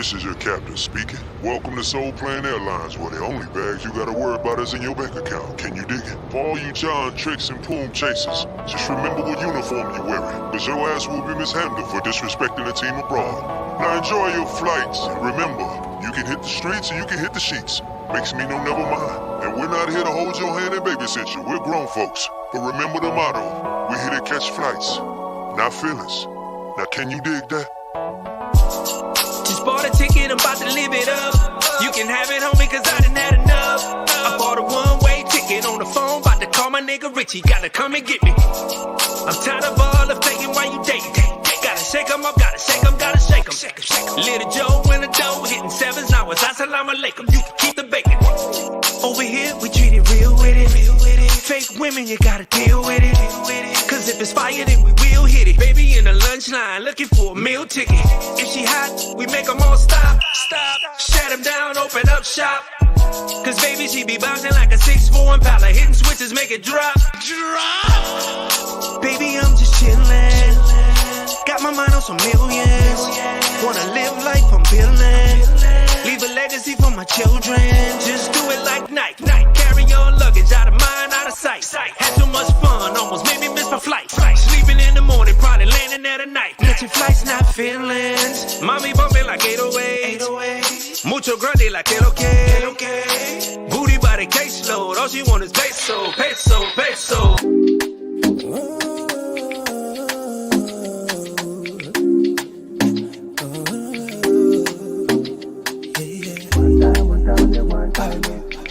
This is your captain speaking. Welcome to Soul Plane Airlines, where the only bags you gotta worry about is in your bank account. Can you dig it? For all you John Tricks and Plume chasers, just remember what uniform you're wearing, because your ass will be mishandled for disrespecting the team abroad. Now enjoy your flights, and remember, you can hit the streets or you can hit the sheets. Makes me no never mind. And we're not here to hold your hand and babysit you. We're grown folks. But remember the motto, we're here to catch flights, not feelings. Now can you dig that? Just bought a ticket, I'm about to live it up. You can have it, homie, cause I done had enough. I bought a one-way ticket on the phone, about to call my nigga Richie, gotta come and get me. I'm tired of all the faking while you dating. Gotta shake 'em up, gotta shake 'em, gotta shake 'em. Little Joe in the dough, hitting sevens, now it's assalamu alaikum, you can keep the bacon. Over here, we treat it real with it. Fake women, you gotta deal with it. Cause if it's fire, then we will hit it. Baby in the lunch line, looking for a meal ticket. If she hot, we make 'em all stop. Shut 'em down, open up shop. Cause baby, she be bouncing like a 6'4" Impala, hitting switches, make it drop. Baby, I'm just chillin'. Got my mind on some millions. Wanna live life, I'm building. Leave a legacy for my children. Just do it like night. Carry on luggage, out of mind, out of sight. Had too much fun, almost made me miss my flight. Sleeping in the morning, probably landing there tonight. Catching flights, not feelings. Mommy bumping like 808. Mucho grande like el okay. Booty by the caseload, all she want is peso.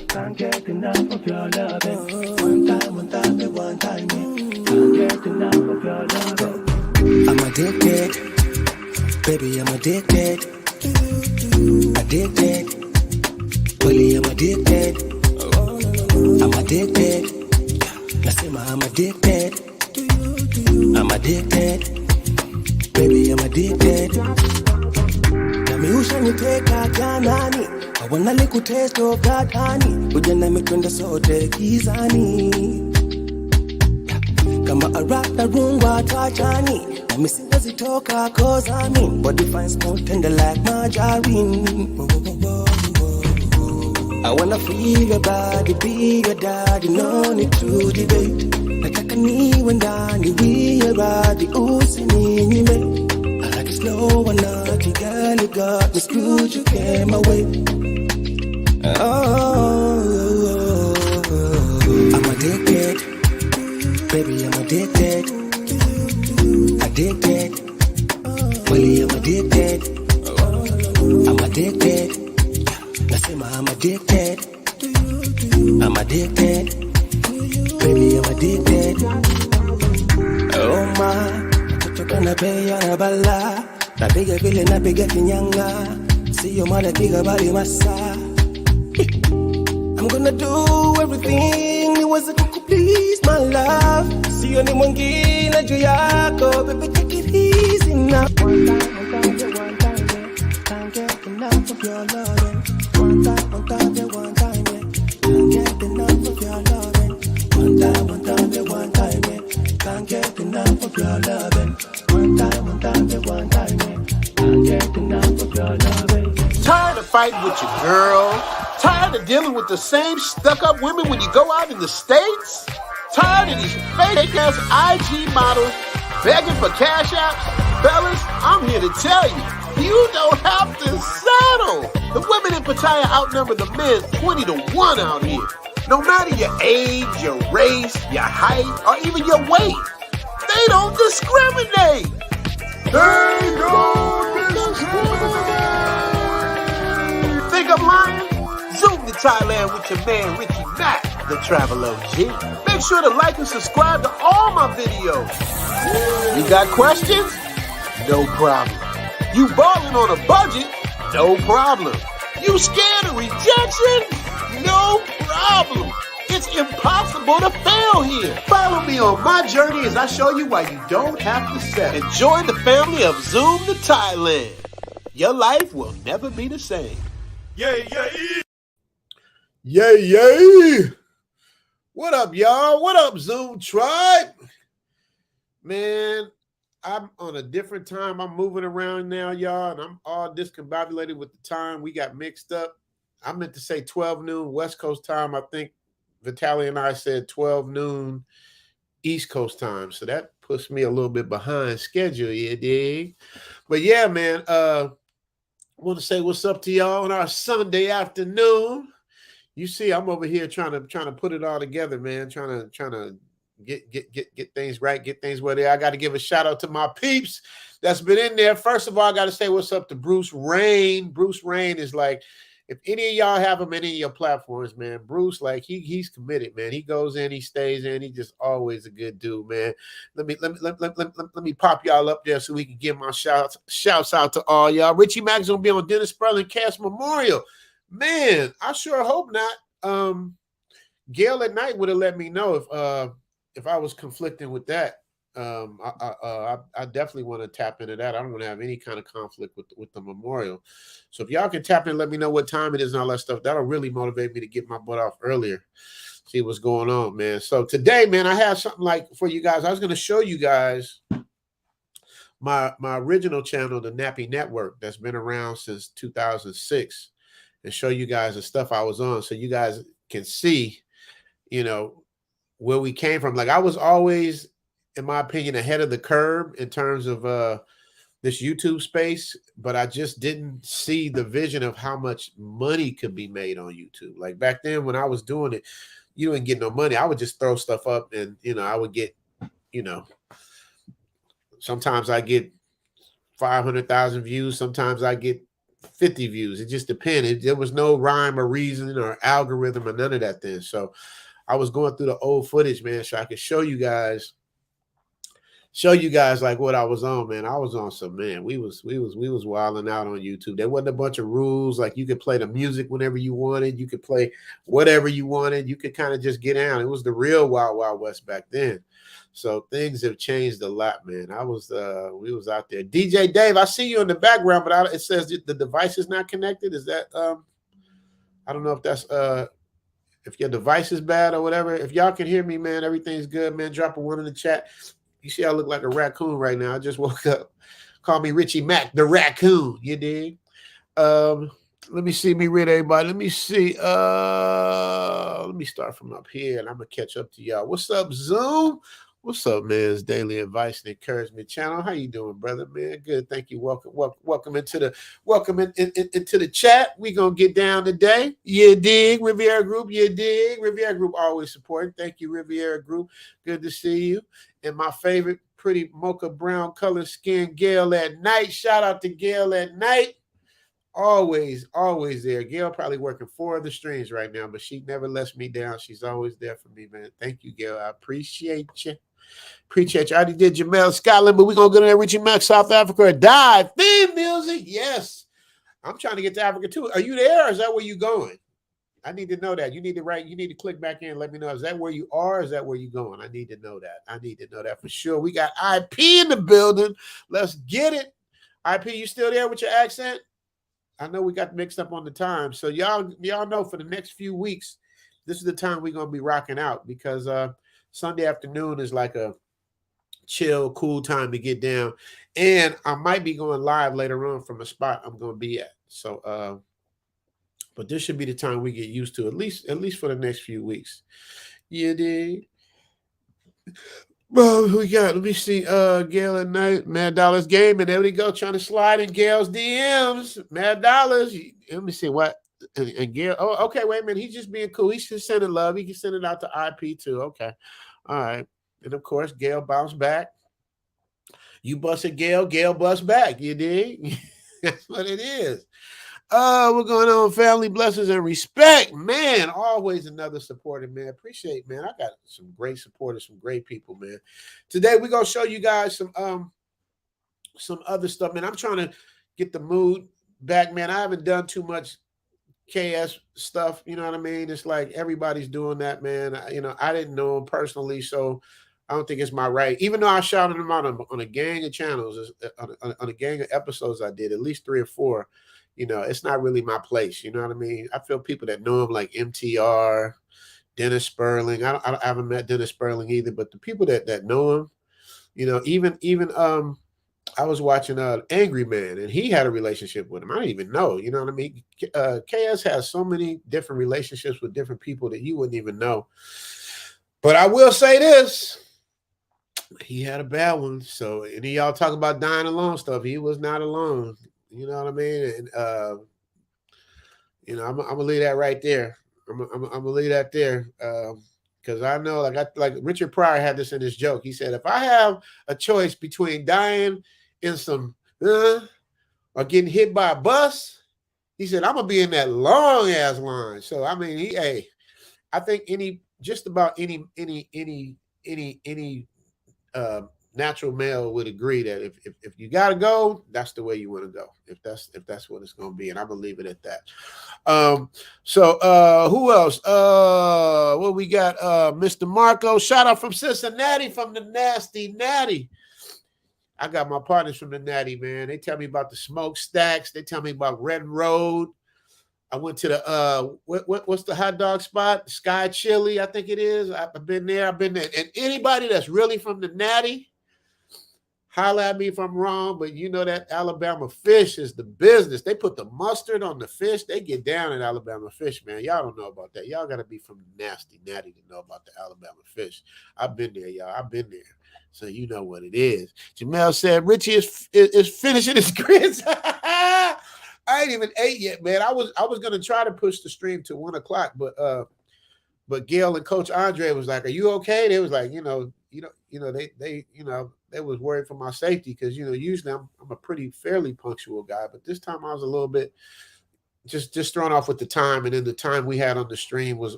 Can't get enough of your loving. One time, can't get enough of your loving. I'm addicted, baby, I'm addicted. Bully, I'm addicted. I'm addicted. Nasema, I'm addicted. I'm addicted, baby, I'm addicted. Nami ushaniteka janani. I wanna lick a taste of that honey. Ujana mikwenda sote kizani. Kama arata rungwa tachani. Na misinga zitoka cause I'm in. Body fine small tender like margarine. I wanna feel your body, be your daddy. No need to debate. Nataka niwe ndani, we your body. Usininyime. I like it slow and naughty. Girl, you got me screwed, you came away. Oh, I'm addicted, baby, I'm addicted. Bully, I'm addicted. I'm addicted. Nasema, I'm addicted. I'm addicted, baby, I'm addicted. Oh my, kutoka na peya na bala. Napiga vile napiga kinyanga. Siyo mara piga bali masa. I'm gonna do everything it was to please my love. See you mwingine juu yako, baby, take it easy now. One time, yeah. Can't get enough of your loving. One time, yeah. Can't get enough of your loving. One time, yeah. Can't get enough of your loving. One time, yeah. Can't get enough of your loving. Tired of fighting with your girl? Tired of dealing with the same stuck-up women when you go out in the States? Tired of these fake-ass IG models begging for cash apps? Fellas, I'm here to tell you, you don't have to settle. The women in Pattaya outnumber the men 20-1 out here. No matter your age, your race, your height, or even your weight, they don't discriminate. They don't discriminate. Think I'm lying? Zoom to Thailand with your man Richie, the Travel OG. Make sure to like and subscribe to all my videos. You got questions? No problem. You balling on a budget? No problem. You scared of rejection? No problem. It's impossible to fail here. Follow me on my journey as I show you why you don't have to settle. And join the family of Zoom to Thailand. Your life will never be the same. Yay. What up, y'all? What up, Zoom Tribe? Man, I'm on a different time. I'm moving around now, y'all, and I'm all discombobulated with the time. We got mixed up. I meant to say 12 noon West Coast time. I think Vitaly and I said 12 noon East Coast time. So that puts me a little bit behind schedule, you dig? But yeah, man, I want to say what's up to y'all on our Sunday afternoon. You see, I'm over here trying to put it all together, man. Trying to get things right, get things where they are. I got to give a shout out to my peeps that's been in there. First of all, I got to say what's up to Bruce Rain. Bruce Rain is like, if any of y'all have him in any of your platforms, man, Bruce, like he's committed, man. He goes in, he stays in. He's just always a good dude, man. Let me pop y'all up there so we can give my shouts out to all y'all. Richie Mack's gonna be on Dennis Sperling Cast Memorial. Man, I sure hope not. Gail at night would have let me know if I was conflicting with that. I definitely want to tap into that. I don't want to have any kind of conflict with the memorial. So if y'all can tap in, let me know what time it is and all that stuff. That'll really motivate me to get my butt off earlier. See what's going on, man. So today, man, I have something like for you guys. I was going to show you guys my original channel, the Nappy Network, that's been around since 2006, and show you guys the stuff I was on, so you guys can see, where we came from. Like I was always, in my opinion, ahead of the curve in terms of this YouTube space, but I just didn't see the vision of how much money could be made on YouTube. Like back then when I was doing it, you didn't get no money. I would just throw stuff up and, I would get, sometimes I get 500,000 views. Sometimes I get 50 views. It just depended. There was no rhyme or reason or algorithm or none of that then. So I was going through the old footage, man, so I could show you guys like what I was on, man. I was on some, man. We was wilding out on YouTube. There wasn't a bunch of rules. Like you could play the music whenever you wanted. You could play whatever you wanted. You could kind of just get down. It was the real Wild Wild West back then. So things have changed a lot, man. We was out there. DJ Dave, I see you in the background, but it says the device is not connected. Is that I don't know if that's if your device is bad or whatever. If y'all can hear me, man, everything's good, man. Drop a 1 in the chat. You see I look like a raccoon right now. I just woke up. Call me Richie Mack, the raccoon. You dig? Let me see. Me read everybody. Let me see. Let me start from up here, and I'm gonna catch up to y'all. What's up, Zoom? What's up, man? It's Daily Advice and Encouragement Channel. How you doing, brother, man? Good. Thank you. Welcome into the chat. We gonna get down today. You dig, Riviera Group? You dig? Riviera Group always supporting. Thank you, Riviera Group. Good to see you. And my favorite pretty mocha brown color skin, Gail at night. Shout out to Gail at night. Always there. Gail probably working 4 of the streams right now, but she never lets me down. She's always there for me, man. Thank you, Gail. I appreciate you. I already did Jamel Scotland, but we're going to go to Richie Mack, South Africa. Dive. Theme music. Yes. I'm trying to get to Africa too. Are you there or is that where you're going? I need to know that. You need to click back in and let me know. Is that where you are or is that where you're going? I need to know that for sure. We got IP in the building. Let's get it. IP, you still there with your accent? I know we got mixed up on the time. So y'all know for the next few weeks, this is the time we're going to be rocking out because Sunday afternoon is like a chill, cool time to get down. And I might be going live later on from a spot I'm going to be at. So, but this should be the time we get used to, at least for the next few weeks. You dig? Well, who we got? Let me see. Gail at night, Mad Dollars Game, and there we go, trying to slide in Gail's DMs. Mad Dollars. Let me see what. And Gail. Oh, okay. Wait a minute. He's just being cool. He's just sending love. He can send it out to IP too. Okay. All right. And of course, Gail bounced back. You busted Gail. Gail bust back. You dig? That's what it is. What's going on, family? Blessings and respect, man. Always another supporter, man. Appreciate, man. I got some great supporters, some great people, man. Today we're gonna show you guys some other stuff, man. I'm trying to get the mood back, man. I haven't done too much KS stuff, you know what I mean? It's like everybody's doing that, man. I didn't know him personally, so I don't think it's my right. Even though I shouted him out on a gang of channels, on a gang of episodes I did, at least 3 or 4. It's not really my place. You know what I mean? I feel people that know him like MTR, Dennis Sperling. I haven't met Dennis Sperling either, but the people that know him, even I was watching Angry Man, and he had a relationship with him. I didn't even know. You know what I mean? KS has so many different relationships with different people that you wouldn't even know. But I will say this. He had a bad one. So any of y'all talk about dying alone stuff, he was not alone. You know what I mean? And I'm gonna leave that right there. I'm gonna leave that there. Because I know, like Richard Pryor had this in his joke. He said, if I have a choice between dying in some or getting hit by a bus, he said, I'm gonna be in that long ass line. So I mean, I think just about any natural male would agree that if you gotta go, that's the way you want to go. If that's what it's gonna be, and I'm gonna leave it at that. So who else? What we got? Mr. Marco, shout out from Cincinnati, from the Nasty Natty. I got my partners from the Natty, man. They tell me about the smokestacks. They tell me about Red Road. I went to the what's the hot dog spot? Sky Chili, I think it is. I've been there. And anybody that's really from the Natty, holla at me if I'm wrong, but you know that Alabama fish is the business. They put the mustard on the fish. They get down in Alabama fish, man. Y'all don't know about that. Y'all got to be from the Nasty Natty to know about the Alabama fish. I've been there, y'all. I've been there. So you know what it is. Jamel said Richie is finishing his grits. I ain't even ate yet, man. I was gonna try to push the stream to 1 o'clock, but Gail and Coach Andre was like, "Are you okay?" They was like, they was worried for my safety because usually I'm a pretty fairly punctual guy, but this time I was a little bit just thrown off with the time, and then the time we had on the stream was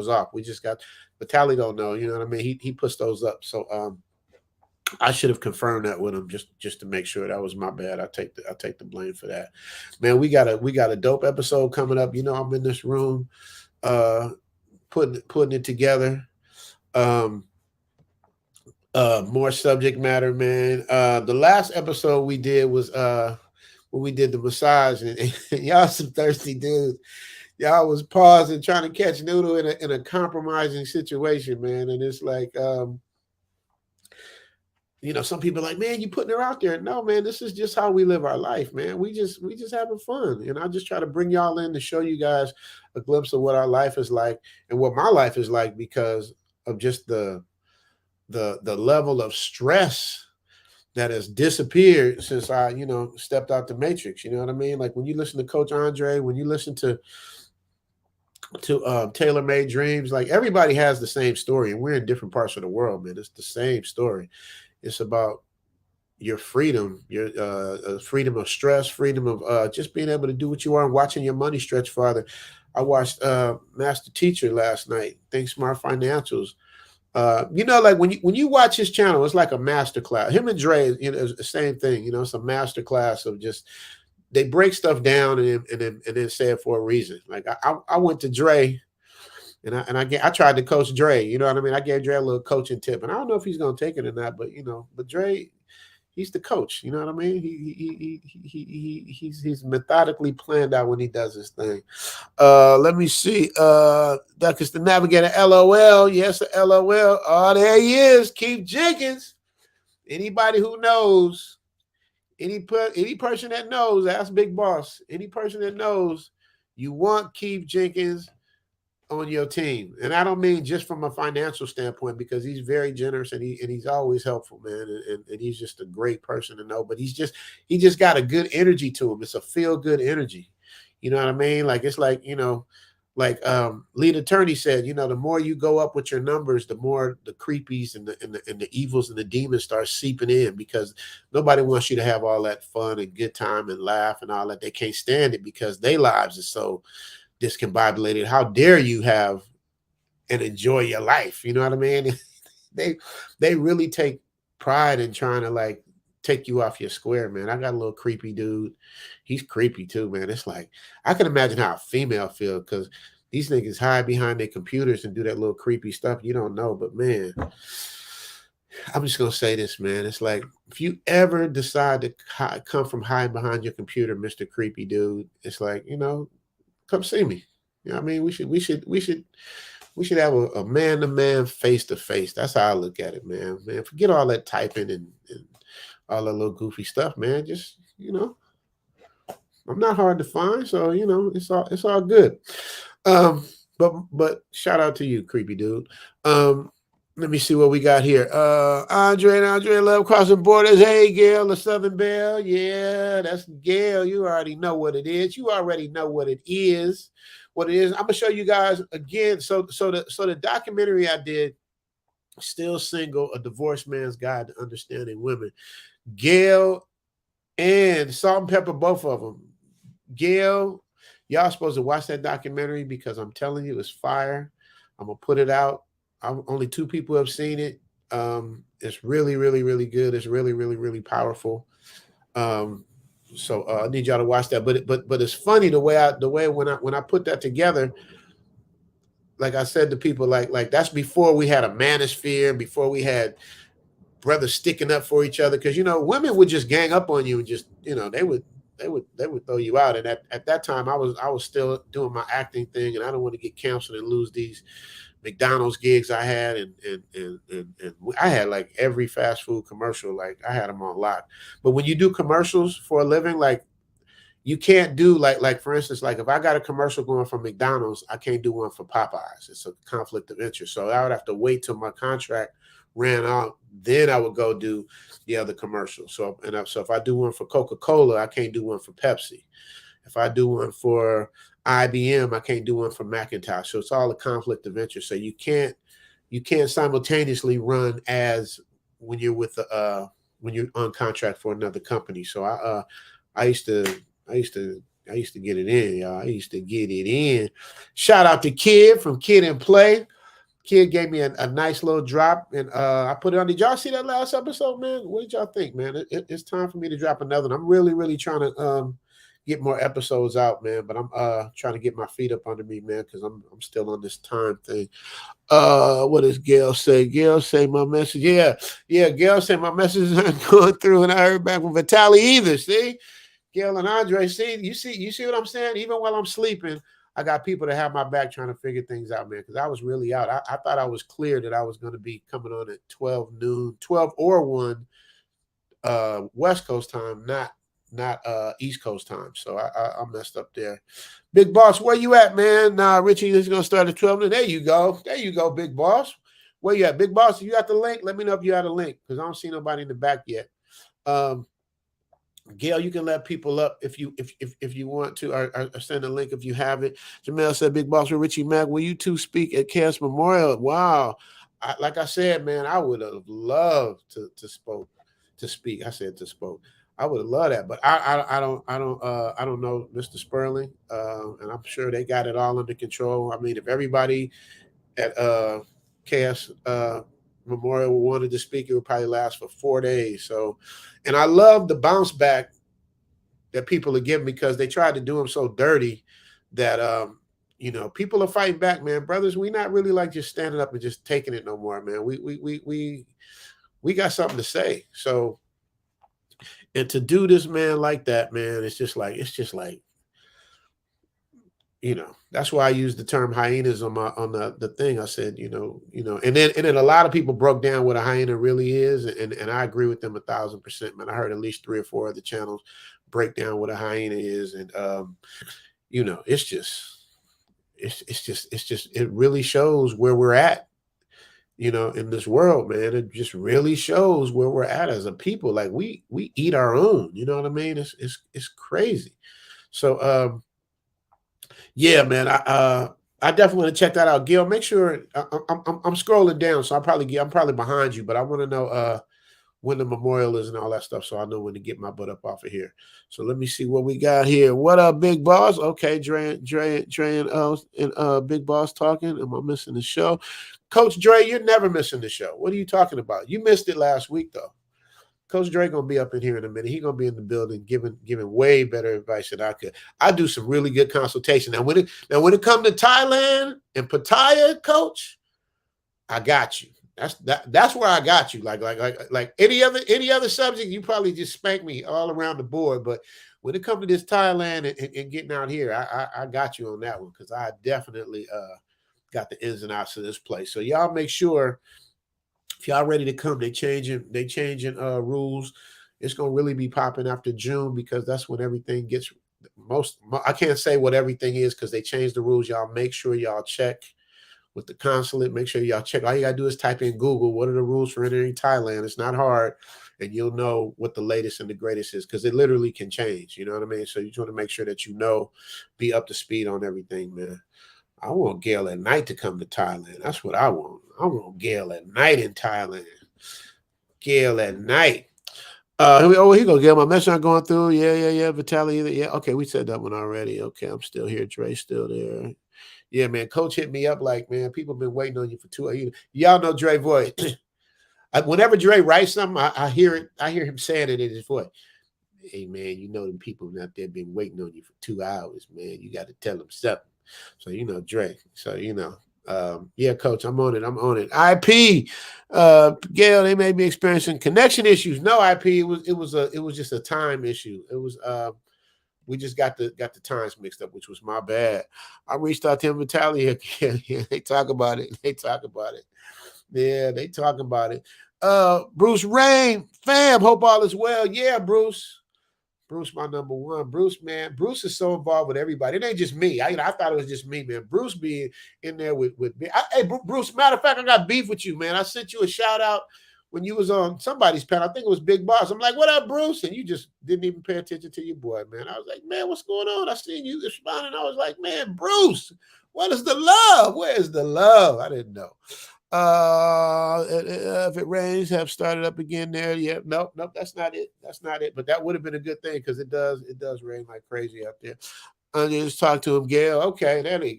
off. We just got, but Tally don't know, you know what I mean? He puts those up, so I should have confirmed that with him just to make sure. That was my bad. I take the blame for that. Man, we got a dope episode coming up. I'm in this room putting it together. More subject matter, man. The last episode we did was when we did the massage, and y'all some thirsty dudes. Y'all was pausing trying to catch Noodle in a compromising situation, man. And it's like some people are like, man, you putting her out there. No, man, this is just how we live our life, man. We just having fun. And I just try to bring y'all in to show you guys a glimpse of what our life is like and what my life is like because of just the level of stress that has disappeared since I, stepped out the matrix. You know what I mean? Like when you listen to Coach Andre, when you listen to Tailor-Made Dreams, like everybody has the same story, and we're in different parts of the world, man. It's the same story. It's about your freedom, your freedom of stress, freedom of just being able to do what you are and watching your money stretch farther. I watched Master Teacher last night, Think Smart Financials. Like when you watch his channel, it's like a master class. Him and Dre, it's the same thing. It's a master class of just they break stuff down and then say it for a reason. Like I went to Dre. And I tried to coach Dre, you know what I mean? I gave Dre a little coaching tip, and I don't know if he's gonna take it or not, but but Dre, he's the coach, you know what I mean? He's methodically planned out when he does his thing. Let me see. That is the Navigator LOL. Yes, LOL. Oh, there he is, Keith Jenkins. Anybody who knows, any person that knows, ask Big Boss. Any person that knows, you want Keith Jenkins on your team. And I don't mean just from a financial standpoint, because he's very generous and he's always helpful, man. And he's just a great person to know, but he just got a good energy to him. It's a feel good energy. You know what I mean? Like, it's like, Lead Attorney said, the more you go up with your numbers, the more the creepies and the evils and the demons start seeping in, because nobody wants you to have all that fun and good time and laugh and all that. They can't stand it because their lives are so discombobulated. How dare you have and enjoy your life? You know what I mean? They really take pride in trying to take you off your square, man. I got a little creepy dude. He's creepy too, man. It's like I can imagine how a female feels, because these niggas hide behind their computers and do that little creepy stuff. You don't know, but man, I'm just gonna say this, man. It's like if you ever decide to come from hiding behind your computer, Mr. Creepy Dude, it's like, come see me. You know what I mean? We should We should have a man-to-man, face-to-face. That's how I look at it, man. Man, forget all that typing and all that little goofy stuff, man. Just, I'm not hard to find, so it's all good. But shout out to you, creepy dude. Let me see what we got here. Andre Love crossing borders. Hey, Gail, the Southern Belle. Yeah, that's Gail. You already know what it is. I'm gonna show you guys again. So the documentary I did, Still Single: A Divorced Man's Guide to Understanding Women. Gail and Salt and Pepper, both of them. Gail, y'all supposed to watch that documentary because I'm telling you, it's fire. I'm gonna put it out. Only 2 people have seen it. It's really, really, really good. It's really, really, really powerful. So I need y'all to watch that. But it's funny the way when I put that together. Like I said to people, like that's before we had a manosphere, before we had brothers sticking up for each other. Because women would just gang up on you and just they would throw you out. And at that time, I was still doing my acting thing, and I don't want to get canceled and lose these McDonald's gigs I had, and I had like every fast food commercial, like I had them on lock. But when you do commercials for a living, like you can't do like for instance, like if I got a commercial going for McDonald's, I can't do one for Popeyes. It's a conflict of interest. So I would have to wait till my contract ran out, then I would go do the other commercial. So if I do one for Coca-Cola, I can't do one for Pepsi. If I do one for IBM, I can't do one for Macintosh. So it's all a conflict of interest. So you can't simultaneously run as when you're when you're on contract for another company. So I used to get it in, y'all. I used to get it in. Shout out to Kid from Kid and Play. Kid gave me a nice little drop, and I put it on. Did y'all see that last episode, man? What did y'all think, man? It's time for me to drop another one. I'm really, really trying to get more episodes out, man. But I'm trying to get my feet up under me, man, because I'm still on this time thing. What does Gail say? Gail say my message. Yeah. Gail say my message is not going through, and I heard back from Vitaly either. See, Gail and Andre. See, you see what I'm saying? Even while I'm sleeping, I got people that have my back trying to figure things out, man, because I was really out. I thought I was clear that I was going to be coming on at 12 noon, 12 or 1 West Coast time, not East Coast time. So I messed up there. Big Boss, where you at, man? Nah, Richie is going to start at 12. There you go, Big Boss. Where you at, Big Boss? If you got the link, let me know if you had a link, because I don't see nobody in the back yet. Gail, you can let people up if you want to, or send a link if you have it. Jamel said, Big Boss with Richie Mack, will you two speak at Cass Memorial? Wow. Like I said, man, I would have loved to speak. I said to spoke. I would have loved that, but I don't know Mr. Sperling, and I'm sure they got it all under control. I mean, if everybody at Cass Memorial wanted to speak, it would probably last for 4 days. So, and I love the bounce back that people are giving, because they tried to do them so dirty that people are fighting back, man. Brothers, we not really like just standing up and just taking it no more, man. We got something to say. So, and to do this, man, like that, man, it's just like that's why I use the term hyenas on the thing. I said, and then a lot of people broke down what a hyena really is. And I agree with them 1,000%, man. I heard at least 3 or 4 other channels break down what a hyena is. And, it really shows where we're at, in this world, man. It just really shows where we're at as a people. Like we eat our own, you know what I mean? It's crazy. So, yeah, man. I definitely want to check that out, Gil. Make sure I'm scrolling down, so I'm probably behind you, but I want to know when the memorial is and all that stuff, so I know when to get my butt up off of here. So let me see what we got here. What up, Big Boss? Okay, Dre and Big Boss talking. Am I missing the show? Coach Dre, you're never missing the show. What are you talking about? You missed it last week, though. Coach Dre gonna be up in here in a minute. He's gonna be in the building giving way better advice than I could. I do some really good consultation. Now when it comes to Thailand and Pattaya, Coach, I got you. That's where I got you. Like any other subject, you probably just spank me all around the board. But when it comes to this Thailand and getting out here, I got you on that one, because I definitely got the ins and outs of this place. So y'all make sure if y'all ready to come, they changing rules. It's gonna really be popping after June because that's when everything gets I can't say what everything is because they changed the rules. Y'all make sure y'all check with the consulate. Make sure y'all check. All you gotta do is type in Google, what are the rules for entering Thailand? It's not hard, and you'll know what the latest and the greatest is because it literally can change. You know what I mean? So you just want to make sure that you know, be up to speed on everything, man. I want Gail at night to come to Thailand. That's what I want. I want Gail at night in Thailand. Gail at night. Here you go, Gail. My message not going through. Yeah. Vitaly. Yeah. Okay, we said that one already. Okay, I'm still here. Dre's still there. Yeah, man. Coach hit me up like, man, people been waiting on you for 2 years. Y'all know Dre voice. Whenever Dre writes something, I hear it. I hear him saying it in his voice. Hey, man, you know them people out there been waiting on you for 2 hours, man. You got to tell them something. So, you know, Dre. So, you know, yeah, Coach, I'm on it. IP, Gail, they may be experiencing connection issues. No, IP, it was just a time issue. It was we just got the times mixed up, which was my bad. I reached out to him, Vitaly again. Yeah, they talk about it. Yeah, they talk about it. Bruce Rain, fam, hope all is well. Yeah, Bruce, my number one. Bruce, man, Bruce is so involved with everybody. It ain't just me. I thought it was just me, man. Bruce being in there with me. Hey, Bruce, matter of fact, I got beef with you, man. I sent you a shout out when you was on somebody's panel. I think it was Big Boss. I'm like, what up, Bruce? And you just didn't even pay attention to your boy, man. I was like, man, what's going on? I seen you responding. I was like, man, Bruce, what is the love? Where is the love? I didn't know. If it rains, have started up again there. Yeah, nope, that's not it. But that would have been a good thing because it does rain like crazy out there. I just talked to him, Gail. Okay, there they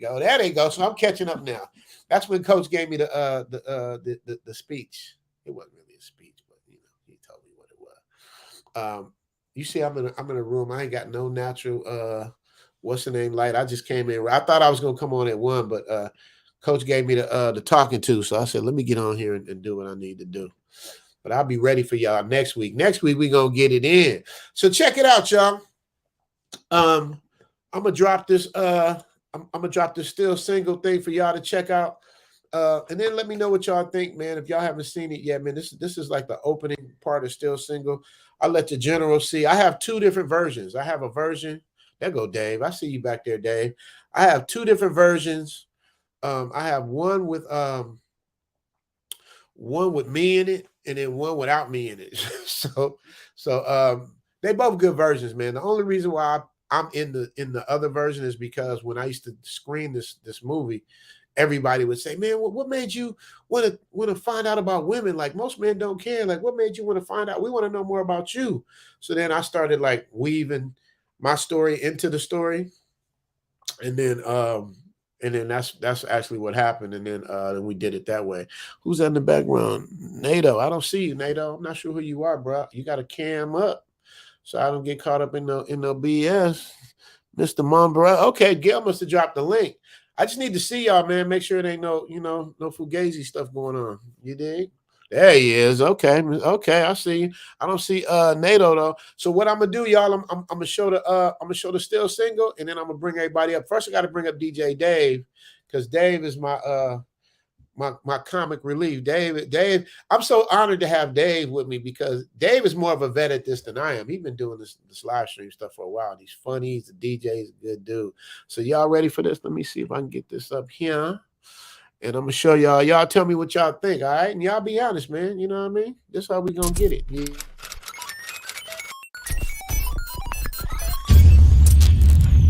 go. So I'm catching up now. That's when Coach gave me the speech. It wasn't really a speech, but you know, he told me what it was. You see, I'm in a room. I ain't got no natural what's the name light. I just came in. I thought I was gonna come on at 1, but Coach gave me the talking to, so I said, let me get on here and do what I need to do. But I'll be ready for y'all next week. Next week, we're going to get it in. So check it out, y'all. I'm going to drop this I'm going to drop this still single thing for y'all to check out. And then let me know what y'all think, man. If y'all haven't seen it yet, man, this is like the opening part of still single. I'll let the general see. I have 2 different versions. I have a version. There go Dave. I see you back there, Dave. I have 2 different versions. I have one with me in it, and then one without me in it. so they both good versions, man. The only reason why I'm in the other version is because when I used to screen this movie, everybody would say, "Man, what made you want to find out about women? Like most men don't care. Like what made you want to find out? We want to know more about you." So then I started like weaving my story into the story, and then that's actually what happened. And then we did it that way. Who's that in the background? NATO. I don't see you, NATO. I'm not sure who you are, bro. You got to cam up so I don't get caught up in no BS. Mr. Monbra. Okay, Gail must have dropped the link. I just need to see y'all, man. Make sure it ain't no fugazi stuff going on. You dig? There he is. Okay, I see you. I don't see NATO though. So what I'm gonna do, y'all? I'm gonna show the still single, and then I'm gonna bring everybody up. First, I got to bring up DJ Dave because Dave is my comic relief. Dave. I'm so honored to have Dave with me because Dave is more of a vet at this than I am. He's been doing this live stream stuff for a while. And he's funny. He's a DJ. He's a good dude. So y'all ready for this? Let me see if I can get this up here. And I'm going to show y'all. Y'all tell me what y'all think, all right? And y'all be honest, man. You know what I mean? This is how we going to get it. Yeah.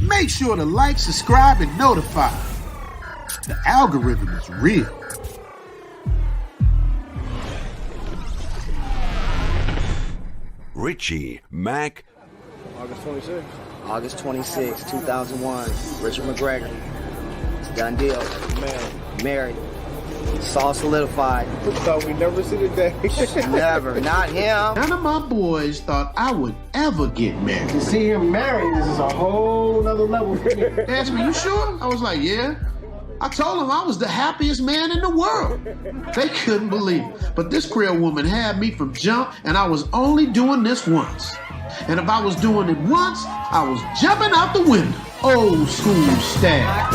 Make sure to like, subscribe, and notify. The algorithm is real. Richie, Mac. August 26, 2001. Richard McGregor. It's a done deal. Man. Married. It's all solidified. We thought we'd never see the day. Never. Not him. None of my boys thought I would ever get married. To see him married is a whole nother level. They asked me, you sure? I was like, yeah. I told them I was the happiest man in the world. They couldn't believe it. But this Creole woman had me from jump, and I was only doing this once. And if I was doing it once, I was jumping out the window. Old school style.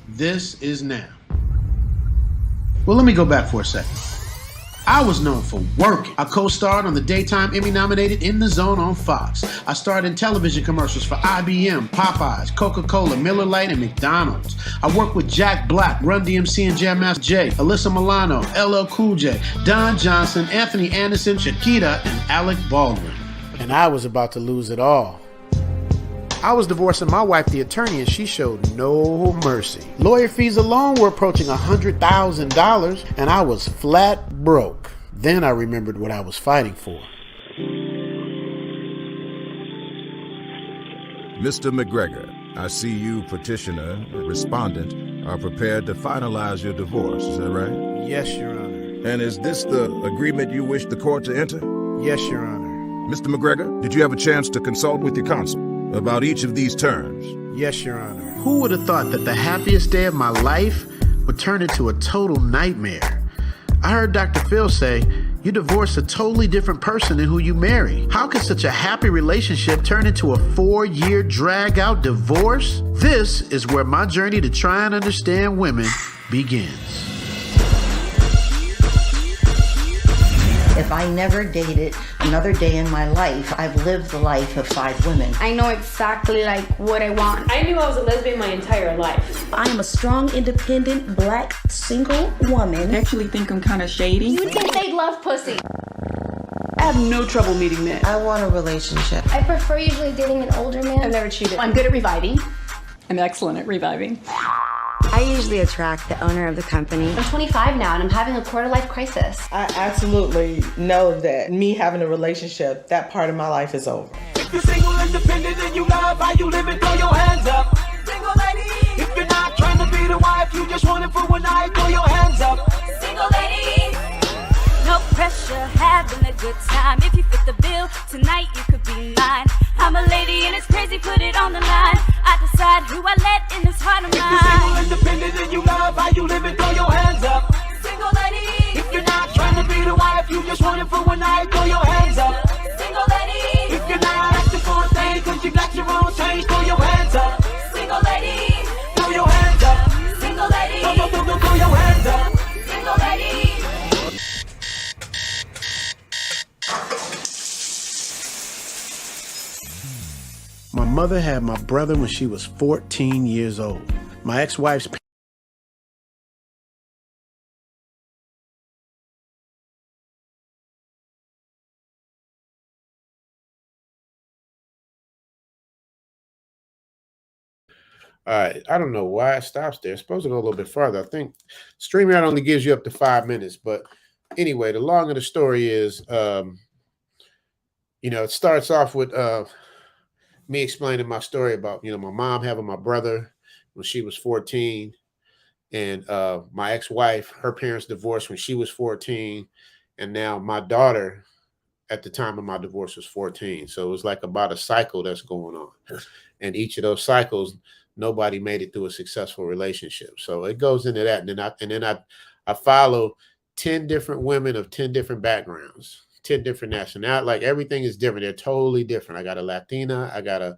this is now. Well, let me go back for a second. I was known for working. I co-starred on the daytime Emmy-nominated In the Zone on Fox. I starred in television commercials for IBM, Popeyes, Coca-Cola, Miller Lite, and McDonald's. I worked with Jack Black, Run DMC and Jam Master Jay, Alyssa Milano, LL Cool J, Don Johnson, Anthony Anderson, Shakira, and Alec Baldwin. And I was about to lose it all. I was divorcing my wife, the attorney, and she showed no mercy. Lawyer fees alone were approaching $100,000, and I was flat broke. Then I remembered what I was fighting for. Mr. McGregor, I see you, petitioner, respondent, are prepared to finalize your divorce. Is that right? Yes, Your Honor. And is this the agreement you wish the court to enter? Yes, Your Honor. Mr. McGregor, did you have a chance to consult with your counsel about each of these terms? Yes, Your Honor. Who would have thought that the happiest day of my life would turn into a total nightmare? I heard Dr. Phil say, you divorce a totally different person than who you marry. How could such a happy relationship turn into a 4-year drag-out divorce? This is where my journey to try and understand women begins. If I never dated another day in my life, I've lived the life of 5 women. I know exactly like what I want. I knew I was a lesbian my entire life. I am a strong, independent, black, single woman. I actually think I'm kind of shady. You think they love pussy? I have no trouble meeting men. I want a relationship. I prefer usually dating an older man. I've never cheated. I'm good at reviving. I'm excellent at reviving. I usually attract the owner of the company. I'm 25 now and I'm having a quarter-life crisis. I absolutely know that me having a relationship, that part of my life is over. If you're single, independent, and you love how you live, and throw your hands up. Single lady. If you're not trying to be the wife, you just want it for one night, throw your hands up. Single lady. No pressure, having a good time. If you fit the bill, tonight you could be mine. I'm a lady and it's crazy, put it on the line. I decide who I let in this heart of mine. If you're single, independent, and you love how you live, and throw your hands up. Single lady. If you're not trying to be the wife, you just want it for one night, throw your hands up. Single lady. If you're not asking for a thing, cause you got your own change, throw your hands up. Single lady. Throw your hands up. Single lady. Throw your hands up. Single lady. My mother had my brother when she was 14 years old. My ex-wife's All right, I don't know why it stops there. It's supposed to go a little bit farther. I think StreamYard only gives you up to 5 minutes. But anyway, the long of the story is, it starts off with me explaining my story about, my mom having my brother when she was 14. And my ex-wife, her parents divorced when she was 14. And now my daughter at the time of my divorce was 14. So it was like about a cycle that's going on. And each of those cycles, nobody made it through a successful relationship. So it goes into that. And then I follow 10 different women of 10 different backgrounds, 10 different nationalities. Like everything is different. They're totally different. I got a Latina, I got a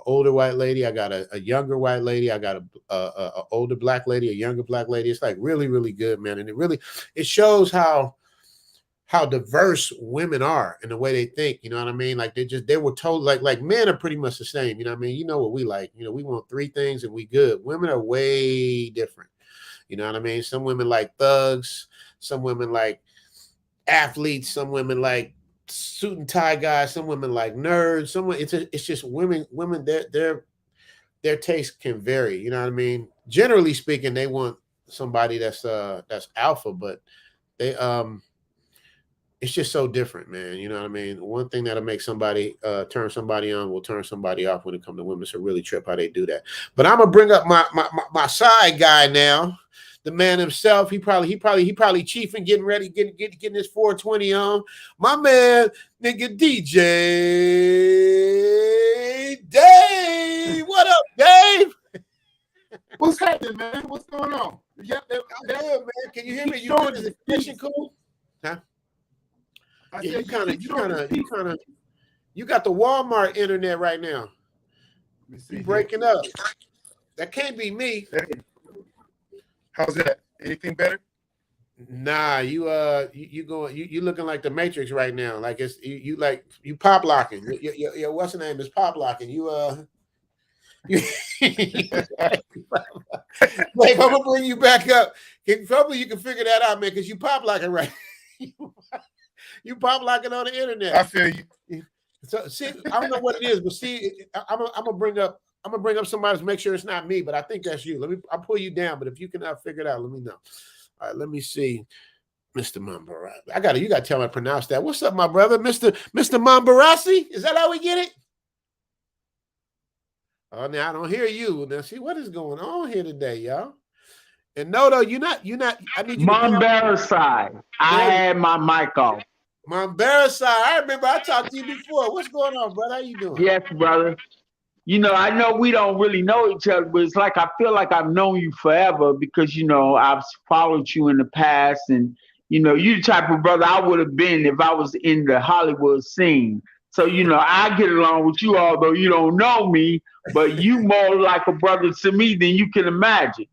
older white lady, I got a younger white lady, I got a older black lady, a younger black lady. It's like really, really good, man. And it shows how diverse women are in the way they think, you know what I mean? Like they were told like men are pretty much the same, you know what I mean? You know what we like, we want 3 things and we good. Women are way different. You know what I mean? Some women like thugs, some women like athletes, some women like suit and tie guys, some women like nerds, it's just women their taste can vary, you know what I mean? Generally speaking, they want somebody that's alpha, but they it's just so different, man. You know what I mean? One thing that'll make somebody turn somebody on will turn somebody off when it comes to women. So really trip how they do that. But I'm gonna bring up my side guy now, the man himself. He probably chiefing, getting ready, getting his 420 on. My man, nigga DJ Dave. What up, Dave? What's happening, man? What's going on? Yeah, I'm good, man. Can you hear me? You doing this connection cool? Huh? Yeah, you got the Walmart internet right now. You breaking up. That can't be me. How's that? Anything better? Nah, you looking like the Matrix right now. Like it's you pop locking. Your what's the name is pop locking. You Wait, I'm gonna bring you back up. Hopefully you can figure that out, man, because you pop locking right. You pop locking on the internet. I feel you. So see, I don't know what it is, but see, I'm gonna bring up somebody to make sure it's not me, but I think that's you. I'll pull you down, but if you can figure it out, let me know. All right, let me see. Mr. Mambarasi. You gotta tell me how to pronounce that. What's up, my brother? Mr. Mambarasi? Is that how we get it? Oh, now I don't hear you. Now see what is going on here today, y'all. And no, you're not. I need you. Mambarasi. I had my mic off. Mambarasi. I remember I talked to you before. What's going on, brother? How you doing? Yes, brother. You know, I know we don't really know each other, but it's like I feel like I've known you forever because, you know, I've followed you in the past. And, you know, you the type of brother I would have been if I was in the Hollywood scene. So, you know, I get along with you, although you don't know me, but you more like a brother to me than you can imagine.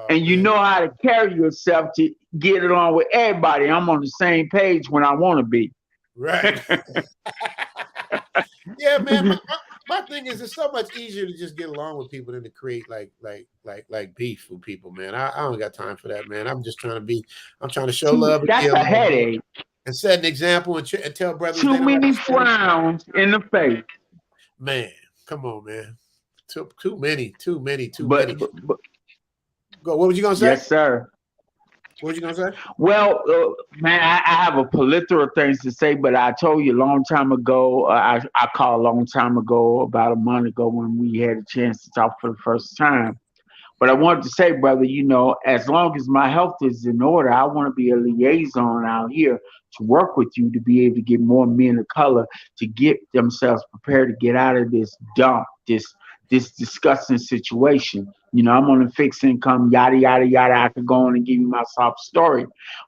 And you know how to carry yourself to get along with everybody. I'm on the same page when I want to be. Right. Yeah, man. My thing is, it's so much easier to just get along with people than to create like beef with people, man. I don't got time for that, man. I'm just trying to show love. That's a headache. And set an example and tell brothers. Too many frowns in the face. Man, come on, man. Too many. Go. What was you gonna say? Yes, sir. What was you gonna say? Well, man, I have a plethora of things to say, but I told you a long time ago. I called a long time ago, about a month ago, when we had a chance to talk for the first time. But I wanted to say, brother, you know, as long as my health is in order, I want to be a liaison out here to work with you to be able to get more men of color to get themselves prepared to get out of this dump, this disgusting situation. You know, I'm on a fixed income, yada, yada, yada. I could go on and give you my sob story,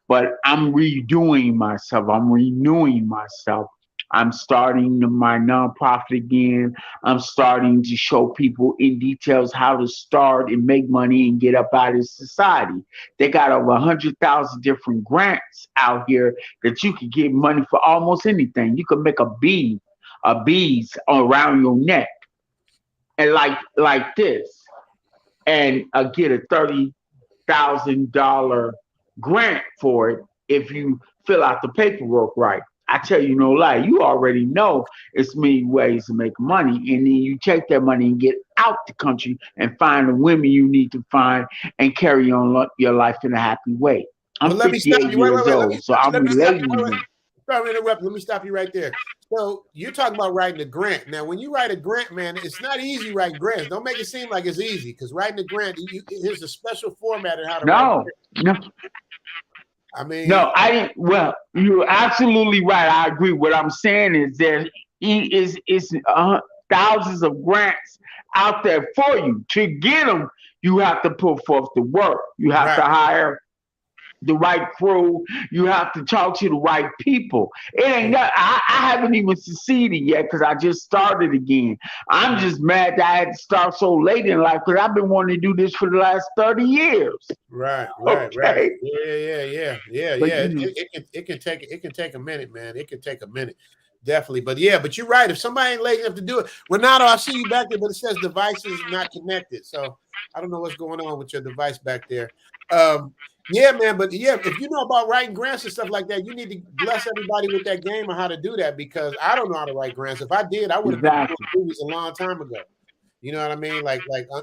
but I'm redoing myself. I'm renewing myself. I'm starting my nonprofit again. I'm starting to show people in details how to start and make money and get up out of society. They got over 100,000 different grants out here that you could get money for almost anything. You could make a beads around your neck, and like this, and get a $30,000 grant for it if you fill out the paperwork right. I tell you no lie, you already know it's many ways to make money, and then you take that money and get out the country and find the women you need to find and carry on your life in a happy way. I'm 58 years old, so I'm relating to you. Sorry to interrupt. Let me stop you right there. So you're talking about writing a grant. Now, when you write a grant, man, it's not easy writing grants. Don't make it seem like it's easy, because writing a grant, there's a special format of how to write a grant. No. I mean, no, I didn't. Well, you're absolutely right. I agree. What I'm saying is there is thousands of grants out there for you. To get them, you have to put forth the work. You have to hire the right crew. You have to talk to the right people. It ain't that I haven't even succeeded yet because I just started again. I'm just mad that I had to start so late in life because I've been wanting to do this for the last 30 years. Right. Okay. Yeah. It can take a minute, man. It can take a minute. Definitely. But you're right. If somebody ain't lazy enough to do it, Renato, I see you back there, but it says devices not connected. So I don't know what's going on with your device back there. Yeah, man, but if you know about writing grants and stuff like that, you need to bless everybody with that game on how to do that, because I don't know how to write grants. If I did, I would have been doing movies a long time ago. You know what I mean?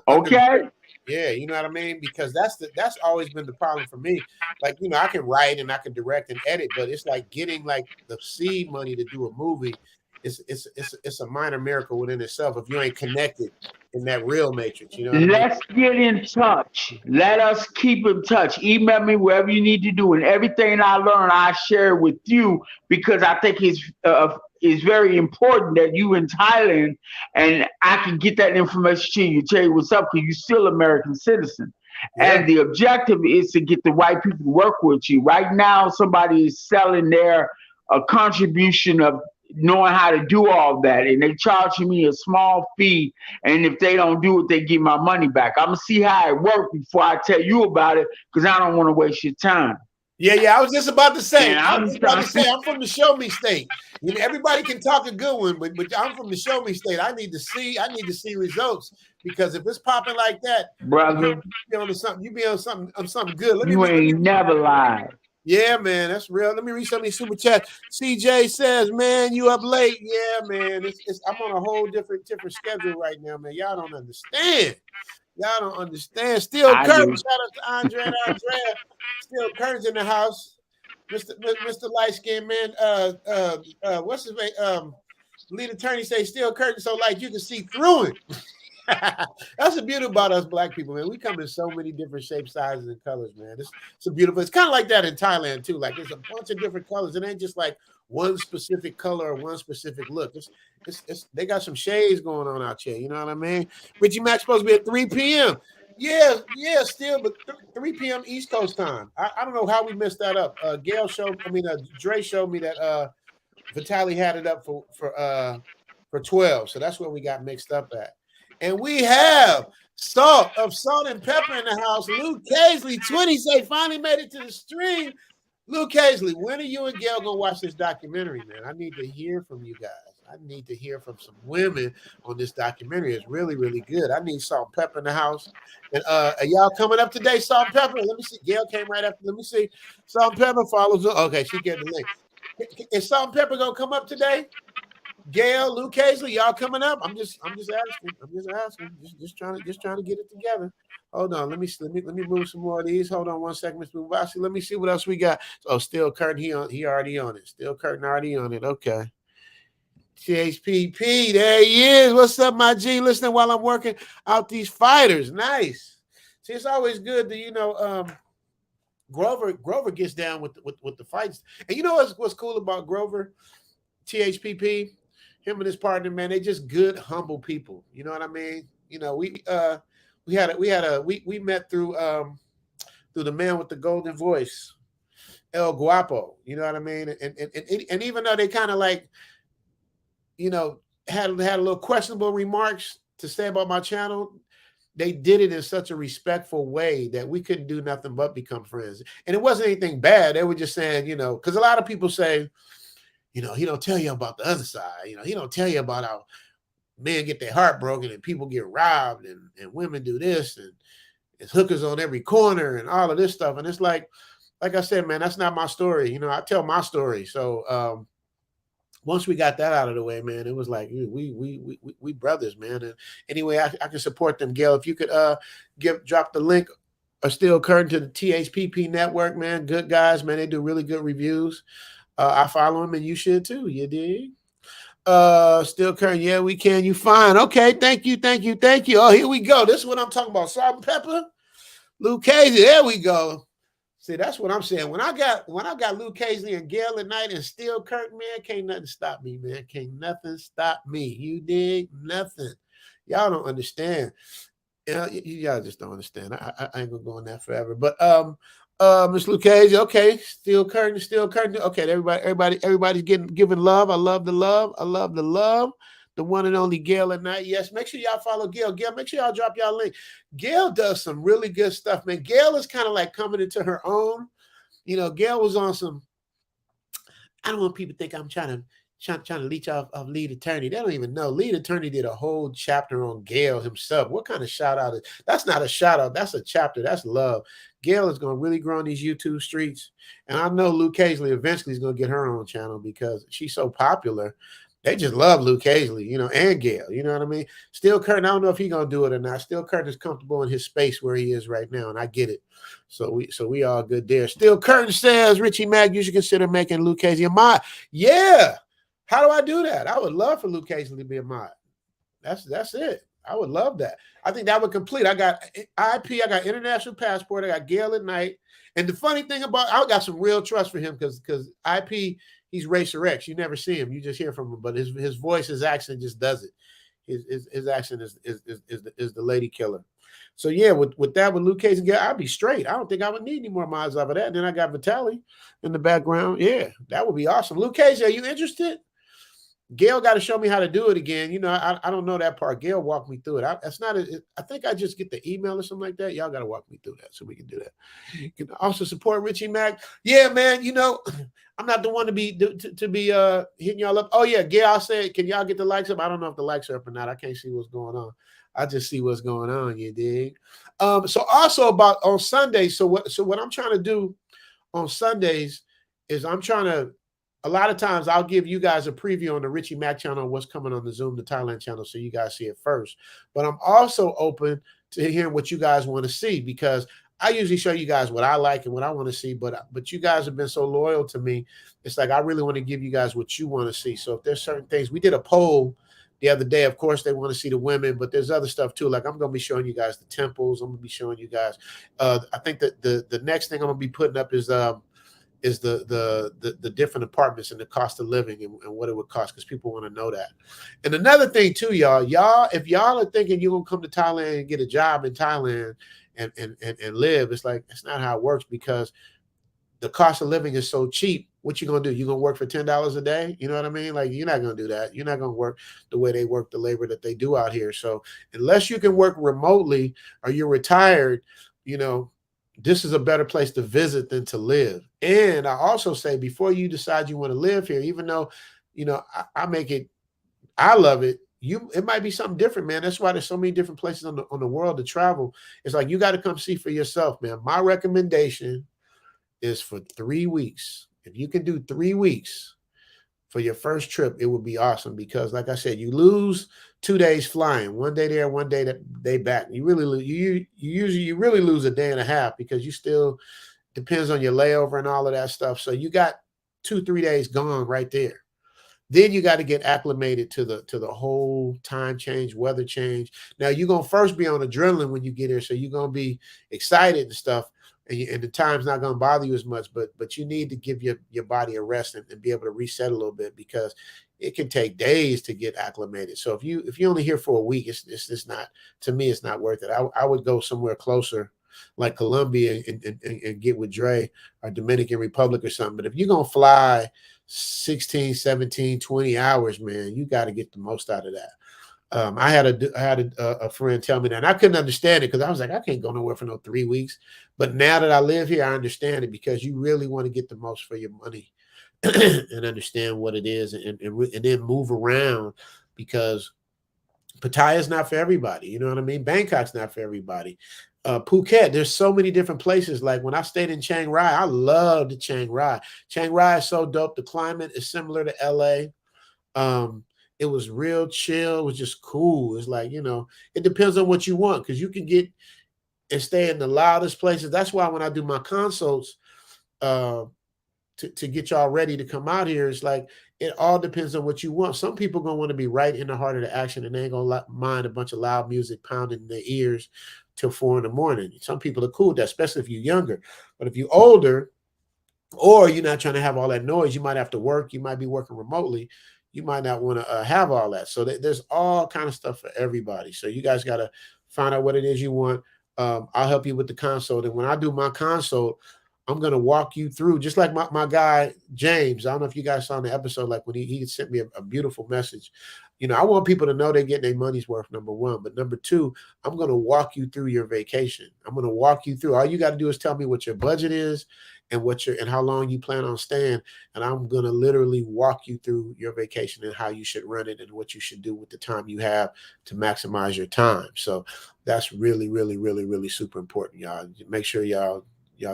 Okay. Yeah, you know what I mean? Because that's always been the problem for me. Like, you know, I can write and I can direct and edit, but it's like getting like the seed money to do a movie. It's a minor miracle within itself if you ain't connected in that real matrix. You know what Let's get in touch. Let us keep in touch. Email me wherever you need to do, and everything I learn, I share with you, because I think it's very important that you in Thailand, and I can get that information to you, tell you what's up, because you're still an American citizen. Yeah. And the objective is to get the right people to work with you. Right now, somebody is selling their contribution of knowing how to do all that, and they charging me a small fee, and if they don't do it, they give my money back. I'm gonna see how it works before I tell you about it, because I don't want to waste your time. Yeah, I was just about to say. And I'm from the show me state. You know, everybody can talk a good one, but I'm from the show me state. I need to see results, because if it's popping like that, brother, you be on something good. You ain't never lied. Yeah, man, that's real. Let me read some of these super chats. CJ says, "Man, you up late?" Yeah, man. I'm on a whole different schedule right now, man. Y'all don't understand. Still Curtin. Shout out to Andre and Andrea. Still Curtin's in the house. Mr. Light Skin man. What's his name? Lead attorney say still Curtin, so like you can see through it. That's the beauty about us black people, man. We come in so many different shapes, sizes, and colors, man. It's a beautiful. It's kind of like that in Thailand too. Like there's a bunch of different colors. It ain't just like one specific color or one specific look. They got some shades going on out here. You know what I mean? Richie Mac's supposed to be at 3 p.m. Yeah, still, but 3 p.m. East Coast time. I don't know how we missed that up. Dre showed me that Vitaly had it up for 12. So that's where we got mixed up at. And we have Salt and Pepper in the house. Luke Casely, 20 say finally made it to the stream. Luke Casely, when are you and Gail gonna watch this documentary, man? I need to hear from you guys. I need to hear from some women on this documentary. It's really, really good. I need Salt and Pepper in the house. And are y'all coming up today, Salt and Pepper? Let me see. Gail came right after. Let me see. Salt and Pepper follows. Okay, she get the link. Is Salt and Pepper gonna come up today? Gail, Luke Casely, y'all coming up? I'm just asking. Just trying to get it together. Hold on, let me move some more of these. Hold on one second, Mr. Mubasi. Let me see what else we got. Oh, still Curtin, he already on it. Still Curtin already on it. Okay. THPP, there he is. What's up, my G? Listening while I'm working out these fighters. Nice. See, it's always good to Grover gets down with the fights. And you know what's cool about Grover? THPP. Him and his partner, man, they just good, humble people. You know what I mean? You know, we met through the man with the golden voice, El Guapo. You know what I mean? And even though they kind of like, had a little questionable remarks to say about my channel, they did it in such a respectful way that we couldn't do nothing but become friends. And it wasn't anything bad. They were just saying, because a lot of people say, he don't tell you about the other side. He don't tell you about how men get their heart broken and people get robbed and women do this and it's hookers on every corner and all of this stuff. And it's like I said, man, that's not my story. I tell my story. So once we got that out of the way, man, it was like we brothers, man. And anyway, I can support them, Gail. If you could drop the link or still Curtin to the THPP network, man. Good guys, man. They do really good reviews. I follow him and you should too. You dig? Still Curtin. Yeah, we can. You fine. Okay. Thank you. Oh, here we go. This is what I'm talking about. Salt and Pepper. Luke Casey. There we go. See, that's what I'm saying. When I got Luke Casey and Gail at night and Still Curtin, man, can't nothing stop me, man. Can't nothing stop me. You dig? Nothing. Y'all don't understand. Y'all just don't understand. I ain't gonna go on that forever. But Miss Lucchese, okay, still Curtin. Okay, everybody's giving love. I love the love. The one and only Gail at night. Yes, make sure y'all follow Gail. Gail, make sure y'all drop y'all link. Gail does some really good stuff, man. Gail is kind of like coming into her own. Gail was on some. I don't want people to think I'm trying to leech off of lead attorney. They don't even know. Lead attorney did a whole chapter on Gail himself. What kind of shout out is that's not a shout out, that's a chapter. That's love. Gail is going to really grow on these YouTube streets. And I know Luke Casely eventually is going to get her own channel because she's so popular. They just love Luke Casely, and Gail. You know what I mean? Still Curtin, I don't know if he's going to do it or not. Still Curtin is comfortable in his space where he is right now, and I get it. So we all good there. Still Curtin says, Richie Mack, you should consider making Luke Casey a mod. Yeah. How do I do that? I would love for Luke Casey to be a mod. That's it. I would love that. I think that would complete. I got IP, I got international passport, I got Gail at night. And the funny thing about I got some real trust for him because IP, he's Racer X. You never see him, you just hear from him. But his voice, his accent just does it. His accent is the lady killer. So yeah, with Luke Casey and Gail, I'd be straight. I don't think I would need any more mods off of that. And then I got Vitaly in the background. Yeah, that would be awesome. Luke Casey, are you interested? Gail got to show me how to do it again. You know, I don't know that part. Gail walked me through it. I think I just get the email or something like that. Y'all got to walk me through that so we can do that. You can also support Richie Mack. Yeah, man. You know, I'm not the one to be hitting y'all up. Oh yeah, Gail, I said, can y'all get the likes up? I don't know if the likes are up or not. I can't see what's going on. I just see what's going on. You dig? So also about on Sundays. So what I'm trying to do on Sundays is I'm trying to. A lot of times I'll give you guys a preview on the Richie Mack channel on what's coming on the Zoom to Thailand channel so you guys see it first. But I'm also open to hearing what you guys want to see because I usually show you guys what I like and what I want to see. But you guys have been so loyal to me. It's like I really want to give you guys what you want to see. So if there's certain things, we did a poll the other day. Of course, they want to see the women, but there's other stuff too. Like I'm going to be showing you guys the temples. I'm going to be showing you guys. I think that the next thing I'm going to be putting up is the different apartments and the cost of living and what it would cost because people want to know that. And another thing too, y'all, if y'all are thinking you're gonna come to Thailand and get a job in Thailand and live, it's like it's not how it works because the cost of living is so cheap. What you gonna do? You gonna work for $10 a day? You know what I mean? Like you're not gonna do that. You're not gonna work the way they work the labor that they do out here. So unless you can work remotely or you're retired, you know, this is a better place to visit than to live. And I also say before you decide you want to live here, even though, you know, I love it. It might be something different, man. That's why there's so many different places on the world to travel. It's like you got to come see for yourself, man. My recommendation is for 3 weeks. If you can do 3 weeks for your first trip, it would be awesome because, like I said, you lose 2 days flying, 1 day there, 1 day back. You really lose. You really lose a day and a half because you still depends on your layover and all of that stuff. So you got 2-3 days gone right there. Then you got to get acclimated to the whole time change, weather change. Now you're gonna first be on adrenaline when you get here, so you're gonna be excited and stuff. And the time's not going to bother you as much, but you need to give your body a rest and be able to reset a little bit because it can take days to get acclimated. So if you're only here for a week, it's not, to me, it's not worth it. I would go somewhere closer like Colombia and get with Dre or Dominican Republic or something. But if you're going to fly 16, 17, 20 hours, man, you got to get the most out of that. I had a friend tell me that, and I couldn't understand it because I was like, I can't go nowhere for no 3 weeks. But now that I live here, I understand it because you really want to get the most for your money and understand what it is and then move around because Pattaya is not for everybody. You know what I mean? Bangkok's not for everybody. Phuket, there's so many different places. Like when I stayed in Chiang Rai, I loved Chiang Rai. Chiang Rai is so dope. The climate is similar to LA. It was real chill. It was just cool. It's like, you know, it depends on what you want because you can get and stay in the loudest places. That's why when I do my consults to get y'all ready to come out here, it's like it all depends on what you want. Some people going to want to be right in the heart of the action and they ain't going to mind a bunch of loud music pounding in their ears till 4 a.m. Some people are cool with that, especially if you're younger. But if you're older or you're not trying to have all that noise, you might have to work. You might be working remotely. You might not want to have all that. So there's all kind of stuff for everybody. So you guys got to find out what it is you want. I'll help you with the consult. And when I do my consult, I'm going to walk you through, just like my guy, James. I don't know if you guys saw in the episode, like when he sent me a beautiful message. You know, I want people to know they're getting their money's worth, number one. But number two, I'm going to walk you through your vacation. I'm going to walk you through. All you got to do is tell me what your budget is and how long you plan on staying. And I'm going to literally walk you through your vacation and how you should run it and what you should do with the time you have to maximize your time. So that's really, really, really, really super important, y'all. Make sure y'all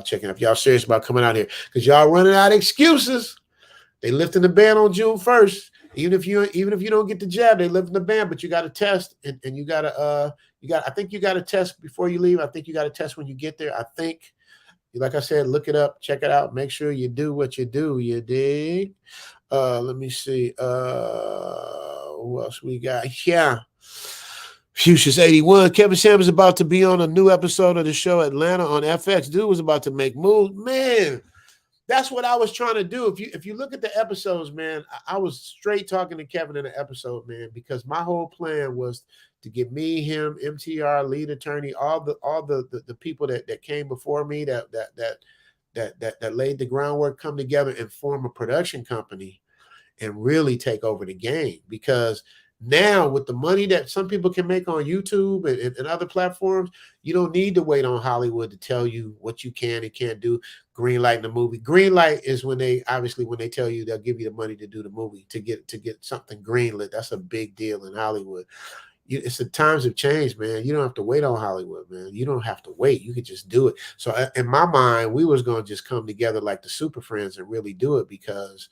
checking if y'all serious about coming out here because y'all running out of excuses. They lifting the ban on June 1st. Even if you don't get the jab, they lifting the ban, but you got to test and you got to I think you got to test before you leave. I think you got to test when you get there. I think, like I said, look it up, check it out, make sure you do what you do. You dig? Let me see. Who else we got? Yeah. Fuchsia's 81. Kevin Sam is about to be on a new episode of the show Atlanta on FX. Dude was about to make moves. Man, that's what I was trying to do. If you look at the episodes, man, I was straight talking to Kevin in the episode, man, because my whole plan was to get me, him, MTR, lead attorney, all the people that came before me that laid the groundwork, come together and form a production company and really take over the game. Because now with the money that some people can make on YouTube and other platforms, you don't need to wait on Hollywood to tell you what you can and can't do. Green light in the movie. Green light is when they tell you they'll give you the money to do the movie, to get something greenlit. That's a big deal in Hollywood. It's the times have changed, man. You don't have to wait on Hollywood, man. You don't have to wait. You can just do it. So in my mind, we was going to just come together like the Super Friends and really do it, because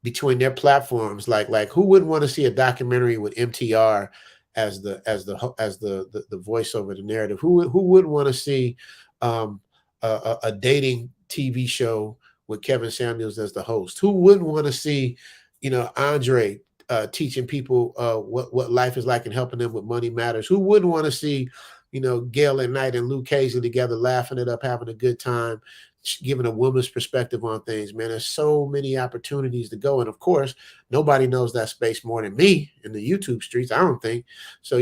between their platforms, like who wouldn't want to see a documentary with MTR as the voice over the narrative? Who wouldn't want to see a dating TV show with Kevin Samuels as the host? Who wouldn't want to see, Andre teaching people what life is like and helping them with Money Matters? Who wouldn't want to see, Gail and Knight and Luke Casey together, laughing it up, having a good time, giving a woman's perspective on things, man? There's so many opportunities to go. And of course, nobody knows that space more than me in the YouTube streets, I don't think. So,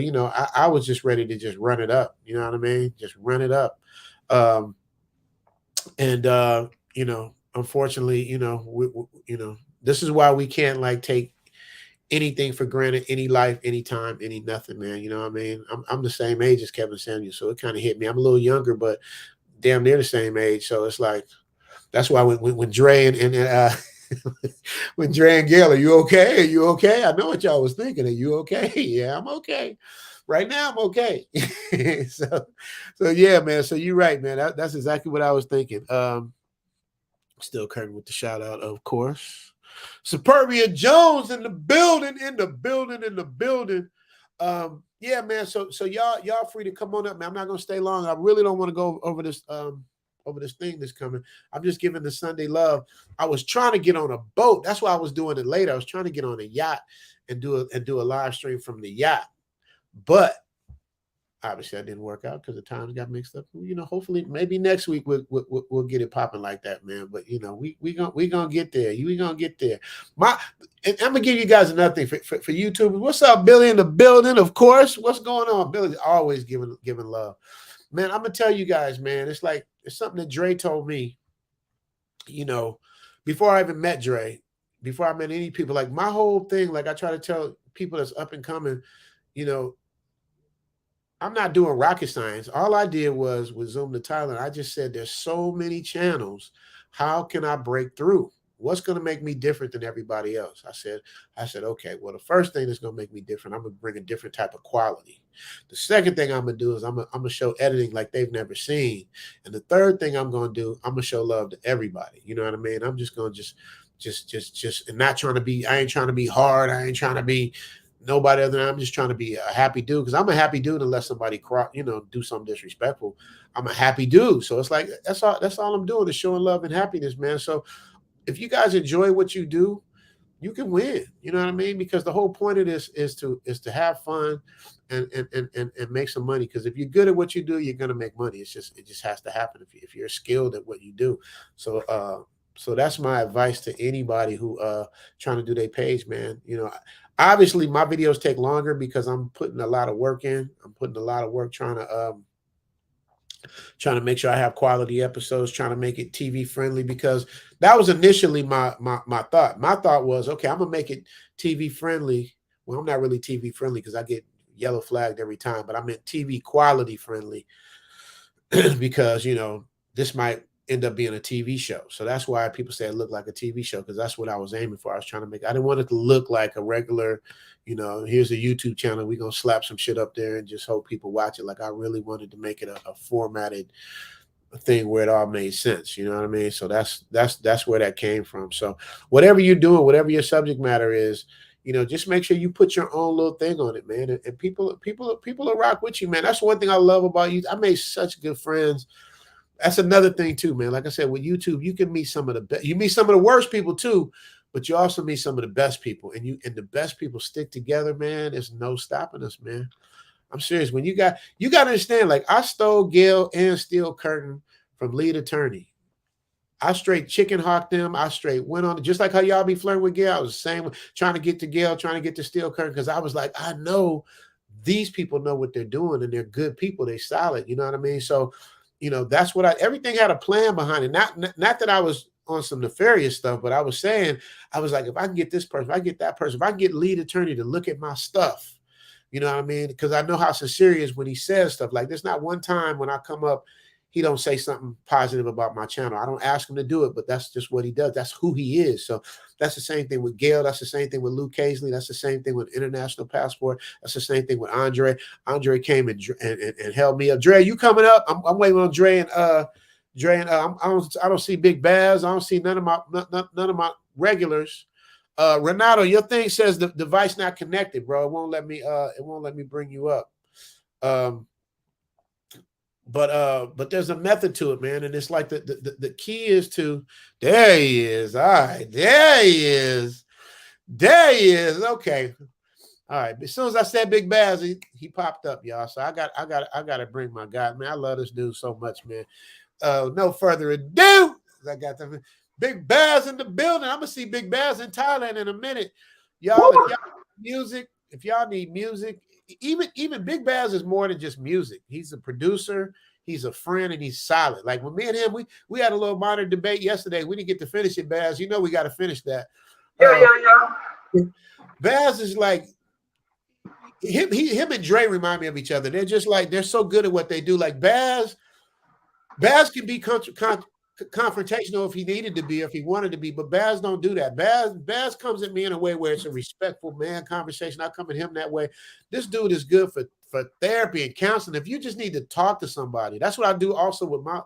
I was just ready to just run it up. You know what I mean? Just run it up. Unfortunately, this is why we can't take anything for granted, any life, any time, any nothing, man. You know what I mean? I'm the same age as Kevin Samuels, so it kind of hit me. I'm a little younger, but damn near the same age. So it's like, that's why when Dre and when Dre and Gail, are you okay? Are you okay? I know what y'all was thinking. Are you okay? Yeah, I'm okay. Right now, I'm okay. so yeah, man. So you're right, man. That's exactly what I was thinking. Still Curtin with the shout out, of course. Superbia Jones in the building. Yeah, man. So y'all free to come on up, man. I'm not gonna stay long. I really don't want to go over this thing that's coming. I'm just giving the Sunday love. I was trying to get on a boat. That's why I was doing it later. I was trying to get on a yacht and do a live stream from the yacht, but obviously that didn't work out because the times got mixed up. Hopefully maybe next week we'll get it popping like that, man. But we gonna get there. We gonna get there. And I'm gonna give you guys another thing for YouTube. What's up, Billy in the building? Of course. What's going on? Billy's always giving love, man. I'm gonna tell you guys, man. It's something that Dre told me. Before I even met Dre, before I met any people, like my whole thing, like I try to tell people that's up and coming, I'm not doing rocket science. All I did was with Zoom to Thailand, I just said, there's so many channels. How can I break through? What's going to make me different than everybody else? I said, okay, well, the first thing that's going to make me different, I'm going to bring a different type of quality. The second thing I'm going to do is I'm going to show editing like they've never seen. And the third thing I'm going to do, I'm going to show love to everybody. You know what I mean? I'm just going to just and not trying to be, I ain't trying to be hard. I ain't trying to be nobody other than I'm just trying to be a happy dude, because I'm a happy dude unless somebody do something disrespectful. I'm a happy dude. So it's like that's all I'm doing is showing love and happiness, man. So if you guys enjoy what you do, you can win. You know what I mean? Because the whole point of this is to have fun and make some money. Because if you're good at what you do, you're gonna make money. It just has to happen if you're skilled at what you do. So that's my advice to anybody who trying to do their page, man. Obviously my videos take longer because I'm putting a lot of work in. I'm putting a lot of work trying to make sure I have quality episodes, trying to make it TV friendly, because that was initially my thought. My thought was, okay, I'm gonna make it TV friendly. Well, I'm not really TV friendly because I get yellow flagged every time, but I meant TV quality friendly because this might end up being a TV show. So that's why people say it looked like a TV show, because that's what I was aiming for. I was trying to make, I didn't want it to look like a regular, here's a YouTube channel, we're going to slap some shit up there and just hope people watch it. Like I really wanted to make it a formatted thing where it all made sense. You know what I mean? So that's where that came from. So whatever you're doing, whatever your subject matter is, just make sure you put your own little thing on it, man. And people will rock with you, man. That's one thing I love about you. I made such good friends. That's another thing too, man. Like I said, with YouTube, you can meet some of the best. You meet some of the worst people too, but you also meet some of the best people. And the best people stick together, man. There's no stopping us, man. I'm serious. When you got to understand, like I stole Gail and Steel Curtain from Lead Attorney. I straight chicken hawked them. I straight went on, just like how y'all be flirting with Gail. I was the same, trying to get to Gail, trying to get to Steel Curtain, because I was like, I know these people know what they're doing and they're good people. They solid. You know what I mean? So, that's what everything had a plan behind it. Not that I was on some nefarious stuff, but I was saying, I was like, if I can get this person, if I get that person, if I can get lead attorney to look at my stuff, you know what I mean? Because I know how sincere he is when he says stuff. Like, there's not one time when I come up, he don't say something positive about my channel. I don't ask him to do it, but that's just what he does. That's who he is. So that's the same thing with Gail. That's the same thing with Luke Casely. That's the same thing with International Passport. That's the same thing with Andre. Andre came and held me up. Dre, you coming up? I'm waiting on Dre and I don't see Big Baz. I don't see none of my regulars. Renato, your thing says the device not connected, bro. It won't let me bring you up. But there's a method to it, man. And it's like the key is to, there he is. All right, there he is. There he is. Okay. All right. As soon as I said Big Baz, he popped up, y'all. So I got to bring my guy, man. I love this dude so much, man. No further ado, I got the Big Baz in the building. I'm gonna see Big Baz in Thailand in a minute, y'all. If y'all need music, even Big Baz is more than just music. He's a producer, he's a friend, and he's solid. Like when me and him, we had a little minor debate yesterday. We didn't get to finish it, Baz. You know we got to finish that. Yeah. Baz is like him and Dre remind me of each other. They're just like, they're so good at what they do. Like Baz can be confrontational if he needed to be, if he wanted to be, but Baz don't do that. Baz comes at me in a way where it's a respectful man conversation. I come at him that way. This dude is good for therapy and counseling. If you just need to talk to somebody, that's what I do also with my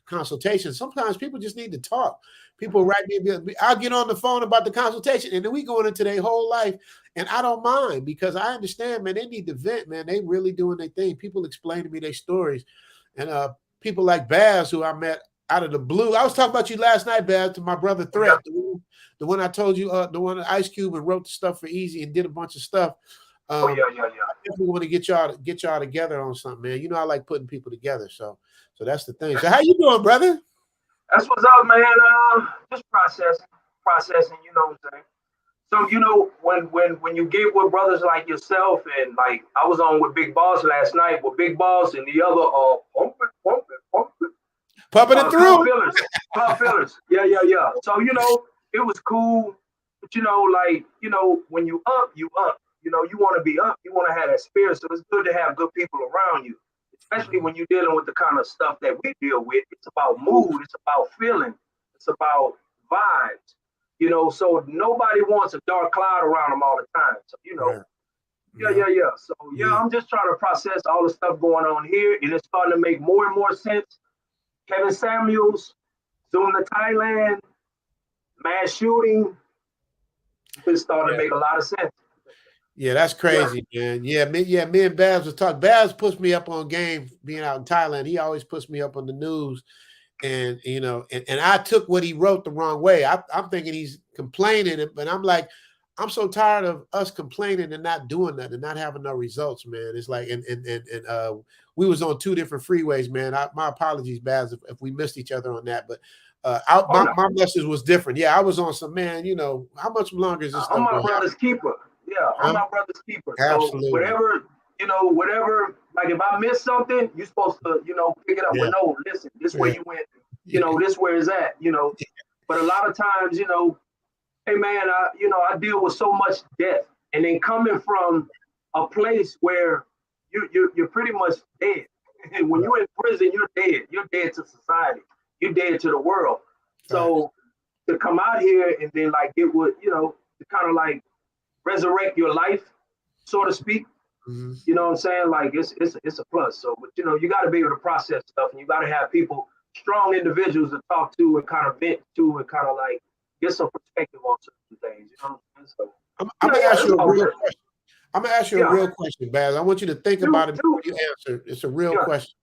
consultation. Sometimes people just need to talk. People write me, I'll get on the phone about the consultation, and then we going into their whole life, and I don't mind because I understand, man, they need to vent, man. They really doing their thing. People explain to me their stories. And people like Baz, who I met out of the blue. I was talking about you last night, Baz, to my brother Threat, the one I told you, the one Ice Cube and wrote the stuff for Easy and did a bunch of stuff. I definitely want to get y'all together on something, man. You know I like putting people together, so that's the thing. So how you doing, brother? That's what's up, man. Just processing. You know what I'm saying? So you know when you get with brothers like yourself, and like I was on with Big Boss last night with Big Boss and the other pumping it through. Pump fillers. Yeah. So you know it was cool, but you know like when you up. You know you want to be up. You want to have that spirit. So it's good to have good people around you, especially when you're dealing with the kind of stuff that we deal with. It's about mood. It's about feeling. It's about vibes. You know, so nobody wants a dark cloud around them all the time. So, you know, yeah. So, I'm just trying to process all the stuff going on here, and it's starting to make more and more sense. Kevin Samuels, Zoom to Thailand, mass shooting, it's starting to make a lot of sense. Yeah, that's crazy, man. Yeah, me and Baz was talking. Baz puts me up on game being out in Thailand. He always puts me up on the news. And you know, and I took what he wrote the wrong way. I'm thinking he's complaining, but I'm like, I'm so tired of us complaining and not doing that and not having no results, man. It's like, and we was on two different freeways, man. My apologies, Baz, if we missed each other on that. But my message was different. Yeah, I was on some, man. You know, how much longer is this? I'm my brother's keeper. Yeah, I'm my brother's keeper. Absolutely. So whatever. Like if I miss something, you're supposed to, pick it up. Yeah. Well, no, listen, this way you went. This where it's at. But a lot of times, hey man, I deal with so much death, and then coming from a place where you're pretty much dead. And when you're in prison, you're dead. You're dead to society. You're dead to the world. So to come out here and then like it would, to kind of like resurrect your life, so to speak. Mm-hmm. You know what I'm saying? Like it's a plus. So, but you got to be able to process stuff, and you got to have people, strong individuals to talk to and kind of vent to and kind of like get some perspective on certain things. You know what I'm saying? So I'm gonna ask you a real question. I'm gonna ask you a real question, Baz. I want you to think about it before you answer. It's a real question,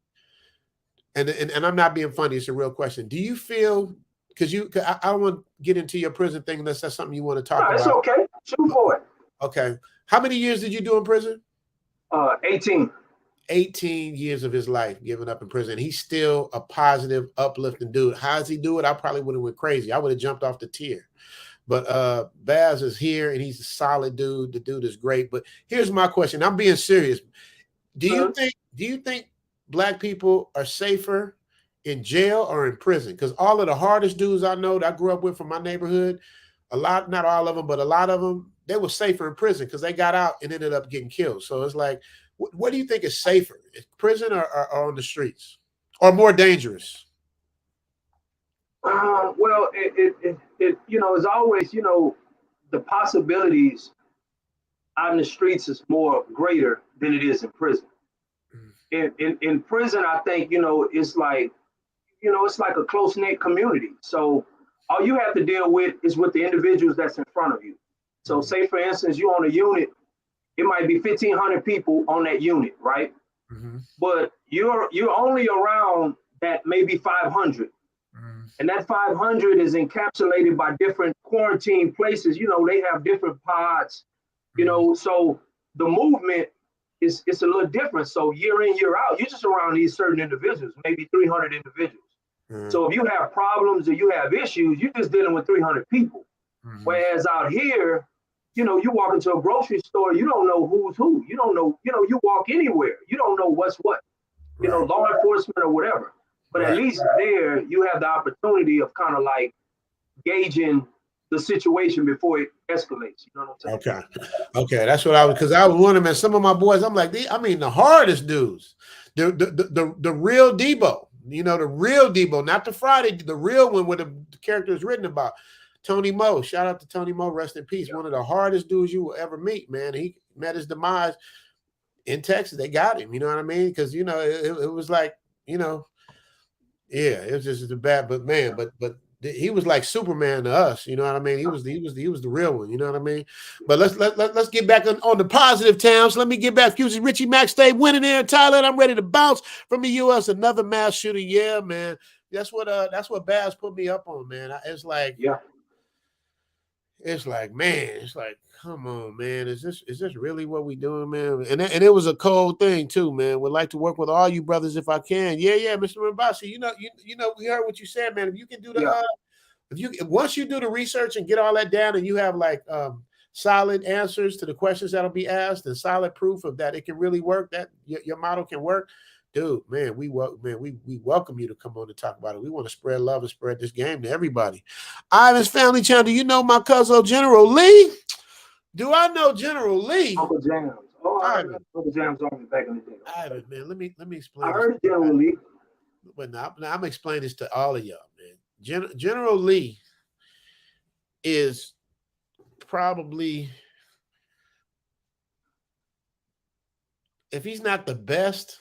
and I'm not being funny. It's a real question. Do you feel? Because I don't want to get into your prison thing unless that's something you want to talk about. It's okay. Shoot for it. Okay. How many years did you do in prison? 18. 18 years of his life given up in prison. He's still a positive, uplifting dude. How does he do it? I probably would have went crazy. I would have jumped off the tier. But Baz is here, and he's a solid dude. The dude is great. But here's my question. I'm being serious. Do you think Black people are safer in jail or in prison, because all of the hardest dudes I know that I grew up with from my neighborhood, not all of them, but a lot of them, they were safer in prison because they got out and ended up getting killed. So it's like, what do you think is safer, prison or on the streets, or more dangerous? Well, it is always, the possibilities out in the streets is more greater than it is in prison. In prison, I think, it's like, it's like a close-knit community. So all you have to deal with is with the individuals that's in front of you. So say, for instance, you on a unit, it might be 1,500 people on that unit, right? But you're only around that maybe 500. And that 500 is encapsulated by different quarantine places. They have different pods, so the movement is a little different. So year in, year out, you're just around these certain individuals, maybe 300 individuals. So if you have problems or you have issues, you're just dealing with 300 people. Whereas out here, you walk into a grocery store, you don't know who's who. You don't know, you walk anywhere, you don't know what's what, law enforcement or whatever. But at least there, you have the opportunity of kind of like gauging the situation before it escalates. You know what I'm saying? Okay, that's what I was, because I was wondering, man, some of my boys, I'm like, the hardest dudes, the real Debo, the real Debo, not the Friday, the real one where the character is written about. Tony Moe, shout out to Tony Moe, rest in peace. One of the hardest dudes you will ever meet, man. He met his demise in Texas. They got him, you know what I mean? Because, it was like, yeah, it was just a bad, but man, but he was like Superman to us, you know what I mean? He was the real one, you know what I mean? But let's get back on the positive towns. Let me get back. Excuse me, Richie Mack stay winning there in Thailand. I'm ready to bounce from the U.S. Another mass shooting, yeah, man. That's what Baz put me up on, man. It's like, man, it's like, come on, man. Is this really what we doing, man? And it was a cold thing too, man. Would like to work with all you brothers if I can. Yeah, Mr. Mbasi. We heard what you said, man. If you can do once you do the research and get all that down, and you have like solid answers to the questions that'll be asked and solid proof of that it can really work, that your model can work. Dude, man, we welcome you to come on and talk about it. We want to spread love and spread this game to everybody. Ivan's Family Channel. Do you know my cousin General Lee? Do I know General Lee? Uncle Jams. Oh, I heard Uncle Jams on me back in the day. Ivan, man, let me explain. I heard General Lee. But now I'm explaining this to all of y'all, man. General Lee is probably, if he's not the best,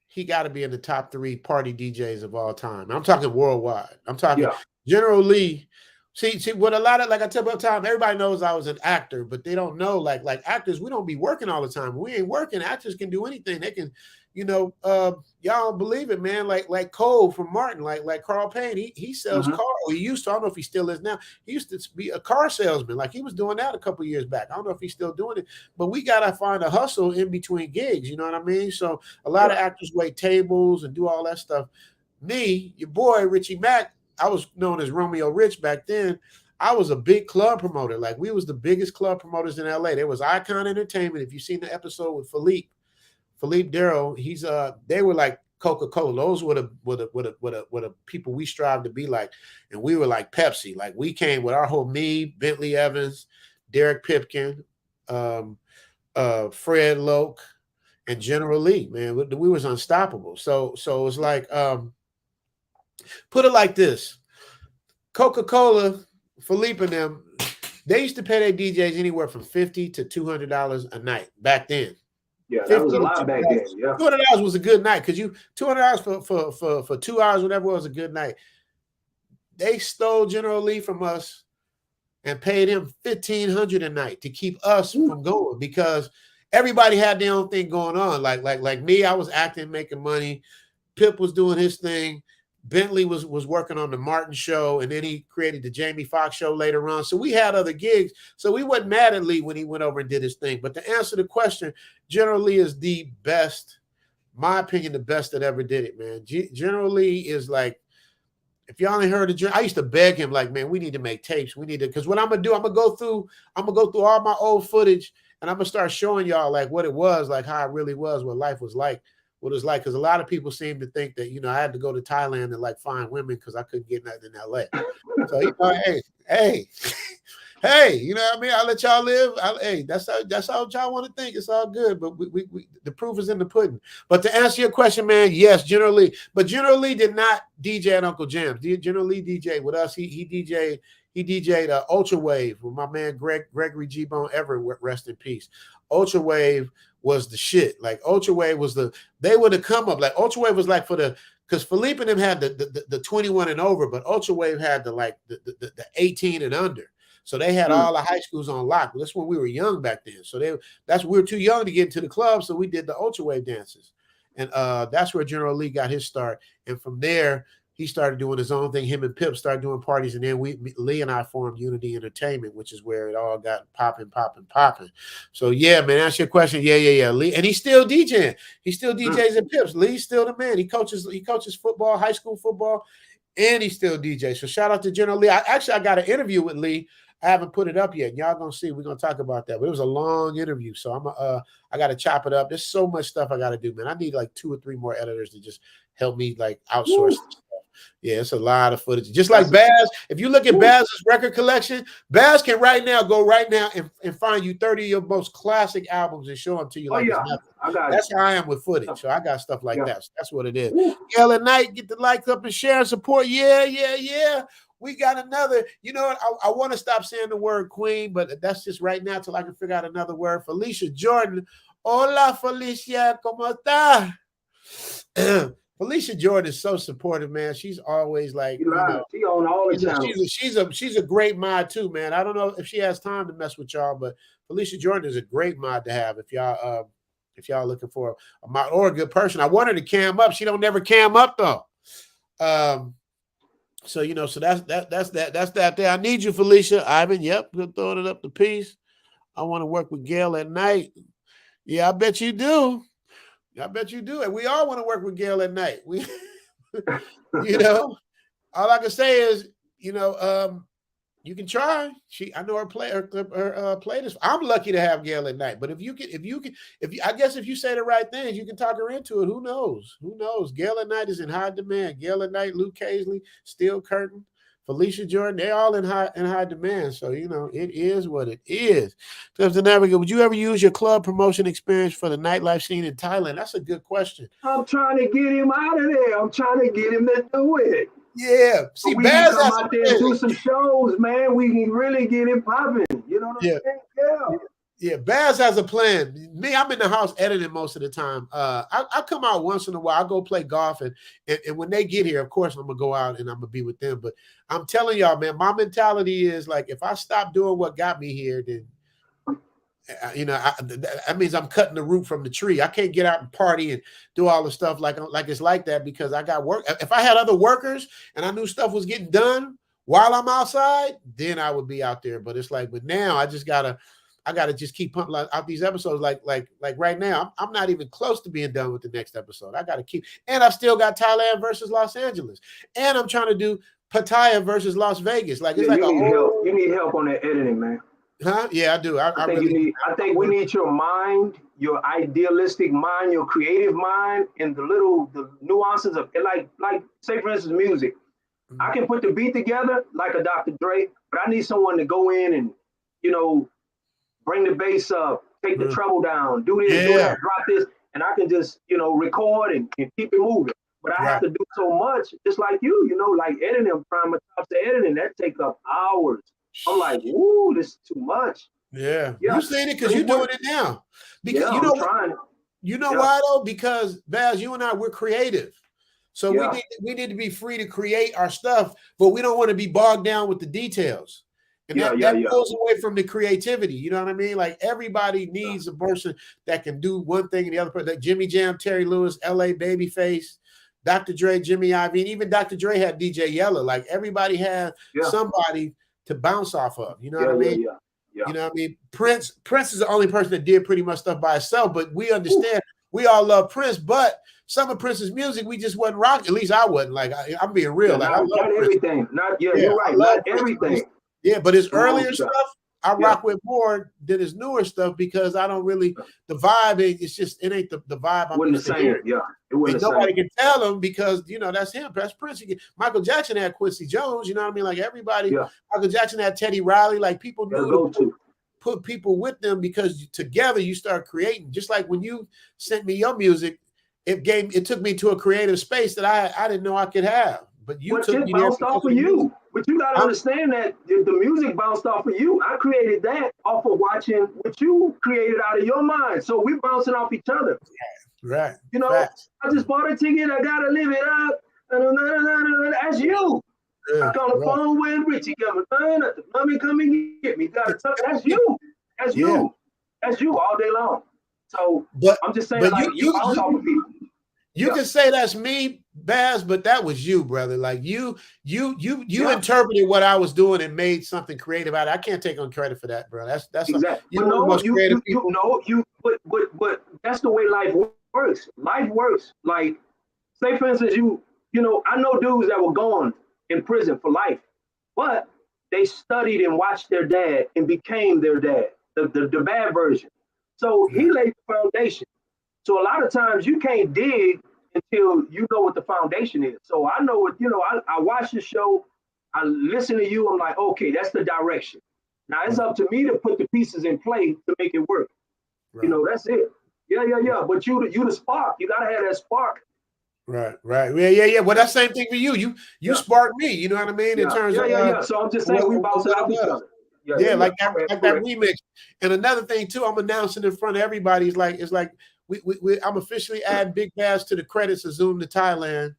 he got to be in the top 3 party DJs of all time. I'm talking worldwide. I'm talking General Lee. See, what a lot of, like I tell you all the time, everybody knows I was an actor, but they don't know, like actors, we don't be working all the time. We ain't working. Actors can do anything. They can, y'all don't believe it, man. Like Cole from Martin, like Carl Payne, he sells cars. He used to, I don't know if he still is now. He used to be a car salesman. Like he was doing that a couple years back. I don't know if he's still doing it, but we got to find a hustle in between gigs. You know what I mean? So a lot of actors wait tables and do all that stuff. Me, your boy, Richie Mack, I was known as Romeo Rich back then. I was a big club promoter. Like we was the biggest club promoters in LA. There was Icon Entertainment. If you've seen the episode with Philippe Darrow, they were like Coca-Cola. Those were the people we strive to be like. And we were like Pepsi. Like we came with our whole Bentley Evans, Derek Pipkin, Fred Loke, and General Lee, man. We was unstoppable. So it's like, put it like this. Coca-Cola, Philippe and them, they used to pay their DJs anywhere from $50 to $200 a night back then. Yeah, that was a lot back then. Yeah, $200 was a good night because $200 for 2 hours, whatever, was a good night. They stole General Lee from us and paid him $1,500 a night to keep us from going because everybody had their own thing going on. Like me, I was acting, making money. Pip was doing his thing. Bentley was working on the Martin show, and then he created the Jamie Foxx show later on. So we had other gigs. So we wasn't mad at Lee when he went over and did his thing. But to answer the question, General Lee is the best, my opinion, the best that ever did it, man. General Lee is like, if y'all ain't heard of I used to beg him, like, man, we need to make tapes. We need to, because what I'm gonna do, I'm gonna go through all my old footage, and I'm gonna start showing y'all like what it was, like how it really was, what life was like what it's like, because a lot of people seem to think that, I had to go to Thailand and like find women because I couldn't get nothing in LA. So hey, you know what I mean? I'll let y'all live. Hey, that's how y'all want to think. It's all good, but we the proof is in the pudding. But to answer your question, man, yes, General Lee. But General Lee did not DJ at Uncle Jim's. General Lee DJed with us. He DJ'd Ultra Wave with my man Gregory G Bone Everett, rest in peace. Ultra Wave was the shit. Like Ultra Wave was they would have come up. Like Ultra Wave was like because Philippe and them had the 21 and over, but Ultra Wave had the 18 and under. So they had all the high schools on lock. That's when we were young back then. So we were too young to get into the club, so we did the Ultra Wave dances. And that's where General Lee got his start. And from there, he started doing his own thing. Him and Pip started doing parties, and then Lee and I formed Unity Entertainment, which is where it all got popping. So yeah, man, ask your question. Yeah. Lee, and he's still DJing. He still DJs at Pips. Lee's still the man. He coaches football, high school football, and he still DJs. So shout out to General Lee. I got an interview with Lee. I haven't put it up yet. Y'all gonna see. We're gonna talk about that. But it was a long interview, so I gotta chop it up. There's so much stuff I gotta do, man. I need like 2 or 3 more editors to just help me like outsource stuff. Yeah, it's a lot of footage. Just like Baz, if you look at Baz's record collection, Baz can go right now and find you 30 of your most classic albums and show them to you. That's how I am with footage. So I got stuff like that. So that's what it is. Yell at night, get the likes up and share and support. Yeah. We got another. You know what? I want to stop saying the word queen, but that's just right now till I can figure out another word. Felicia Jordan. Hola, Felicia. ¿Cómo está? Felicia Jordan is so supportive, man. She's always like, she on all the time. She's a great mod too, man. I don't know if she has time to mess with y'all, but Felicia Jordan is a great mod to have if y'all looking for a mod or a good person. I want her to cam up. She don't never cam up though. So so that's that there. I need you, Felicia. Ivan, yep, we're throwing it up the piece. I want to work with Gail at night. Yeah, I bet you do. And we all want to work with Gail at night. We, all I can say is, you can try. I know her playlist. I'm lucky to have Gail at night. But if you say the right things, you can talk her into it. Who knows? Gail at night is in high demand. Gail at night, Luke Casely, Steel Curtain, Felicia Jordan, they're all in high demand. So, it is what it is. Captain Navigator, would you ever use your club promotion experience for the nightlife scene in Thailand? That's a good question. I'm trying to get him out of there. I'm trying to get him to do it. Yeah. See, we can come out there and do some shows, man. We can really get it popping. You know what I'm saying? Yeah. Yeah, Baz has a plan. Me, I'm in the house editing most of the time. I come out once in a while. I go play golf, and when they get here, of course, I'm going to go out and I'm going to be with them. But I'm telling y'all, man, my mentality is like, if I stop doing what got me here, then, that means I'm cutting the root from the tree. I can't get out and party and do all the stuff like it's like that because I got work. If I had other workers and I knew stuff was getting done while I'm outside, then I would be out there. But it's like, but now I gotta just keep pumping out these episodes. Like right now, I'm not even close to being done with the next episode. I gotta keep, and I've still got Thailand versus Los Angeles, and I'm trying to do Pattaya versus Las Vegas. Like it's like you need help on that editing, man. Huh? Yeah, I do. I think we need your mind, your idealistic mind, your creative mind, and the nuances of it. Like say for instance, music. Mm-hmm. I can put the beat together like a Dr. Dre, but I need someone to go in and bring the bass up, take the treble down, do this, do that, drop this, and I can just, record and keep it moving. But I have to do so much, just like you, like editing, prime tops to editing, that takes up hours. I'm like, ooh, this is too much. Yeah. You're saying it because you're doing it now. Because why though? Because Baz, you and I, we're creative. So we need to be free to create our stuff, but we don't want to be bogged down with the details. And that goes away from the creativity. You know what I mean? Like everybody needs a person that can do one thing and the other person. Like Jimmy Jam, Terry Lewis, LA Babyface, Dr. Dre, Jimmy Iovine. Even Dr. Dre had DJ Yella. Like everybody had somebody to bounce off of. You know what I mean? Yeah. You know what I mean? Prince is the only person that did pretty much stuff by himself, but we understand. We all love Prince, but some of Prince's music we just wasn't rocking. At least I wasn't. Like I'm being real. Like I love not everything. You're right. Not everything. Yeah, but his earlier stuff, I rock with more than his newer stuff because I don't really the vibe. It ain't the vibe. Wasn't the same. Yeah, it wasn't the same. Nobody can tell him because that's him. That's Prince. Michael Jackson had Quincy Jones. You know what I mean? Like everybody. Yeah. Michael Jackson had Teddy Riley. Like people knew to put people with them because together you start creating. Just like when you sent me your music, it took me to a creative space that I didn't know I could have. But it bounced off of you. But you got to understand that the music bounced off of you. I created that off of watching what you created out of your mind. So we're bouncing off each other. Right. I just bought a ticket. I got to live it up. That's you. I got on the phone with Richie. Mommy, come and get me. That's you. That's you. That's you all day long. So I'm just saying, you bounce off of people. You can say that's me, Baz, but that was you, brother. Like you interpreted what I was doing and made something creative out of it. I can't take on credit for that, bro. That's exactly. But that's the way life works. Life works. Like, say for instance, I know dudes that were gone in prison for life, but they studied and watched their dad and became their dad, the bad version. So he laid the foundation. So a lot of times you can't dig until you know what the foundation is. So I know what, I watch the show, I listen to you, I'm like, okay, that's the direction. Now it's up to me to put the pieces in play to make it work. Right. That's it. Yeah. But you the spark. You gotta have that spark. Right. Yeah. Well, that's the same thing for you. You spark me, you know what I mean? In terms of So I'm just saying we bounce it off each other. Like that remix. And another thing too, I'm announcing in front of everybody is like I'm officially adding Big Baz to the credits of Zoom to Thailand,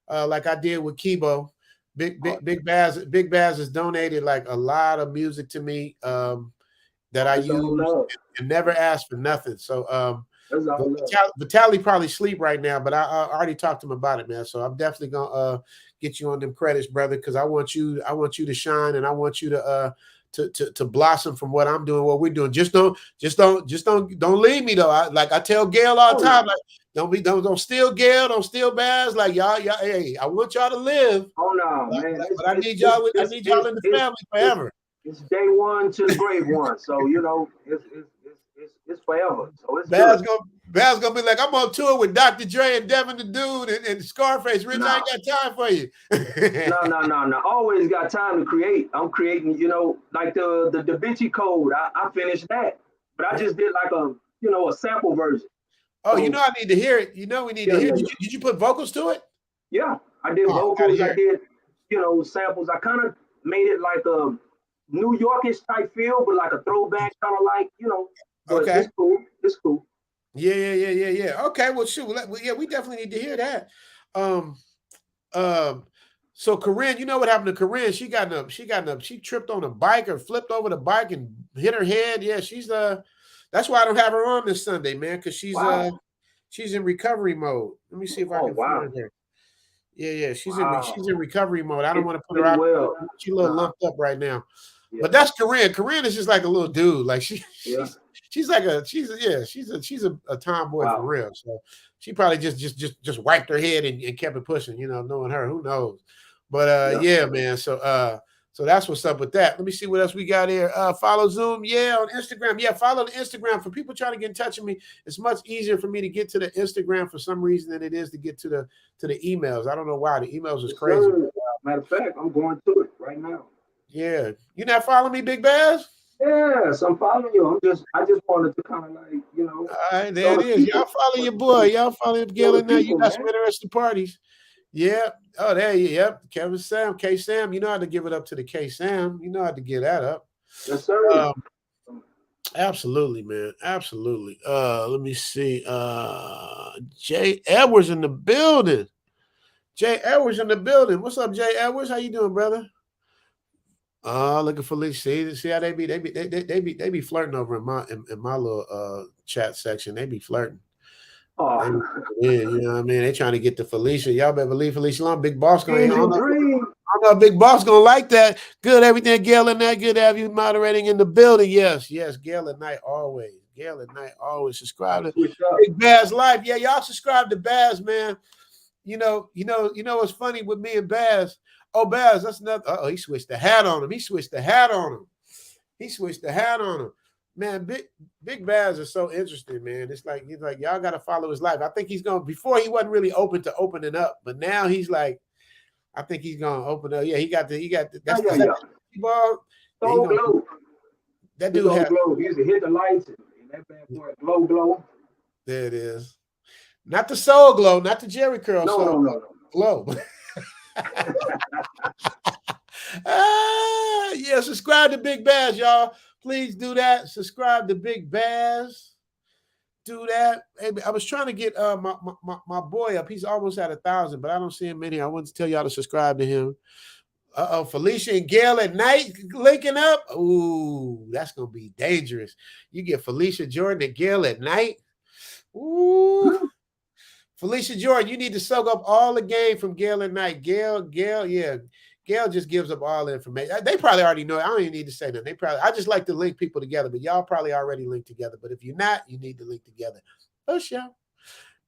like I did with Kibo. Big Baz has donated like a lot of music to me that I use and never asked for nothing. So Vitaly probably sleep right now, but I already talked to him about it, man. So I'm definitely gonna get you on them credits, brother, because I want you to shine and I want you to blossom from what I'm doing, what we're doing. Just don't leave me though. I tell Gail all the time, like don't steal Gail, don't steal Baz. Like y'all, hey, I want y'all to live. Oh no, man. But I need y'all in the family forever. It's day one to the grave one. So it's forever. So it's Baz gonna be like, I'm on tour with Dr. Dre and Devin the Dude and Scarface. Rich, I ain't got time for you. No. Always got time to create. I'm creating, like the Da Vinci Code. I finished that, but I just did like a sample version. Oh, I need to hear it. We need to hear it. Did you put vocals to it? Yeah, I did vocals. I did, samples. I kind of made it like a New Yorkish type feel, but like a throwback, kind of like, But okay, it's cool. Yeah. Okay, well, shoot. We definitely need to hear that. So Corinne, you know what happened to Corinne? She tripped on a bike or flipped over the bike and hit her head. Yeah, she's that's why I don't have her on this Sunday, man, because she's in recovery mode. Let me see if I can find her. Yeah, she's in recovery mode. I don't want to put her out. She's a little lumped up right now. Yeah. But that's Corinne. Corinne is just like a little dude. Like she's a tomboy for real. So she probably just wiped her head and kept it pushing, knowing her. Who knows? But yeah, man. So that's what's up with that. Let me see what else we got here. Follow Zoom, on Instagram. Yeah, follow the Instagram. For people trying to get in touch with me, it's much easier for me to get to the Instagram for some reason than it is to get to the emails. I don't know why. The emails is crazy. Matter of fact, I'm going to it right now. Yeah. You not following me, Big Baz? Yes, I'm following you. I just wanted to kind of like, All right, there it is. Y'all follow your boy. Y'all follow Gail now. You got some interesting parties. Yeah. Oh, there you. Yep. Kevin Sam, K Sam. You know how to give it up to the K Sam. You know how to get that up. Yes, sir. Absolutely, man. Absolutely. Let me see. Jay Edwards in the building. What's up, Jay Edwards? How you doing, brother? Looking for Felicia. See how they be flirting over in my little chat section. They be flirting. Oh, you know what I mean? They trying to get to Felicia. Y'all better believe Felicia Long. Big Boss gonna. I don't know Big Boss gonna like that. Good, everything. Gail and Night. Good to have you moderating in the building. Yes. Gail and Night always. Subscribe to Big Baz Life. Yeah, y'all subscribe to Baz, man. You know what's funny with me and Baz. Oh, Baz, that's another. He switched the hat on him. He switched the hat on him. Man, Big Baz is so interesting, man. It's like he's like, y'all gotta follow his life. I think he's gonna before he wasn't really open to opening up, but now he's like, I think he's gonna open up. Yeah, he got the that's the ball. That dude had glow. He used to hit the lights and that bad boy glow. There it is. Not the soul glow, not the Jerry curl soul. No. Glow. Yeah, subscribe to Big Baz, y'all. Please do that. Subscribe to Big Baz. Do that. Hey, I was trying to get my boy up. He's almost at 1,000, but I don't see him in here. I wanted to tell y'all to subscribe to him. Felicia and Gail at night linking up. Ooh, that's gonna be dangerous. You get Felicia Jordan and Gail at night. Ooh. Felicia Jordan, you need to soak up all the game from Gail at night. Gail, yeah. Gail just gives up all the information. They probably already know it. I don't even need to say that. I just like to link people together, but y'all probably already linked together. But if you're not, you need to link together. Oh, sure.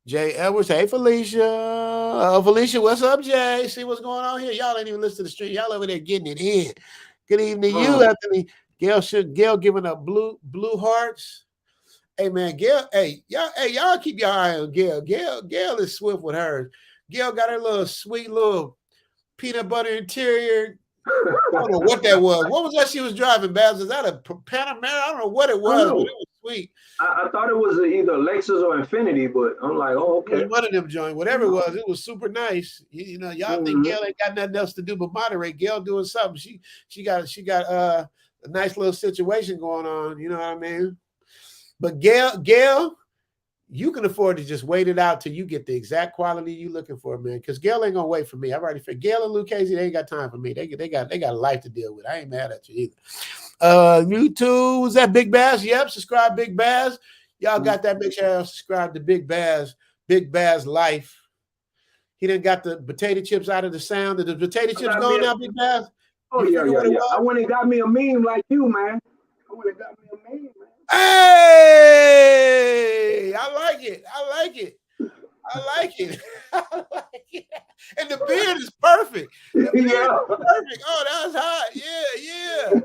Jay Edwards, hey, Felicia. Felicia, what's up, Jay? See what's going on here? Y'all ain't even listen to the stream. Y'all over there getting it in. Good evening, you, Anthony. Gail giving up blue hearts. Hey, man, Gail, y'all keep your eye on Gail. Gail is swift with hers. Gail got her little sweet little peanut butter interior. I don't know what that was. What was that she was driving, Baz? Is that a Panamera? I don't know what it was, but it was sweet. I thought it was either Lexus or Infinity, but I'm like, oh, okay. One of them joint, whatever it was super nice. You know, y'all think Gail ain't got nothing else to do but moderate. Gail doing something. She got a nice little situation going on. You know what I mean? But Gail, you can afford to just wait it out till you get the exact quality you looking for, man. Because Gail ain't gonna wait for me. I've already figured. Gail and Luke Casey, they ain't got time for me. They got a life to deal with. I ain't mad at you either. YouTube, was that Big Baz? Yep, subscribe Big Baz. Y'all got that? Make sure y'all subscribe to Big Baz. Big Baz Life. He done got the potato chips out of the sound. The potato chips going now, Big Baz? Oh, yeah. I went and got me a meme like you, man. Hey, I like it. And the beard is perfect. Perfect. Oh, that's hot. Yeah.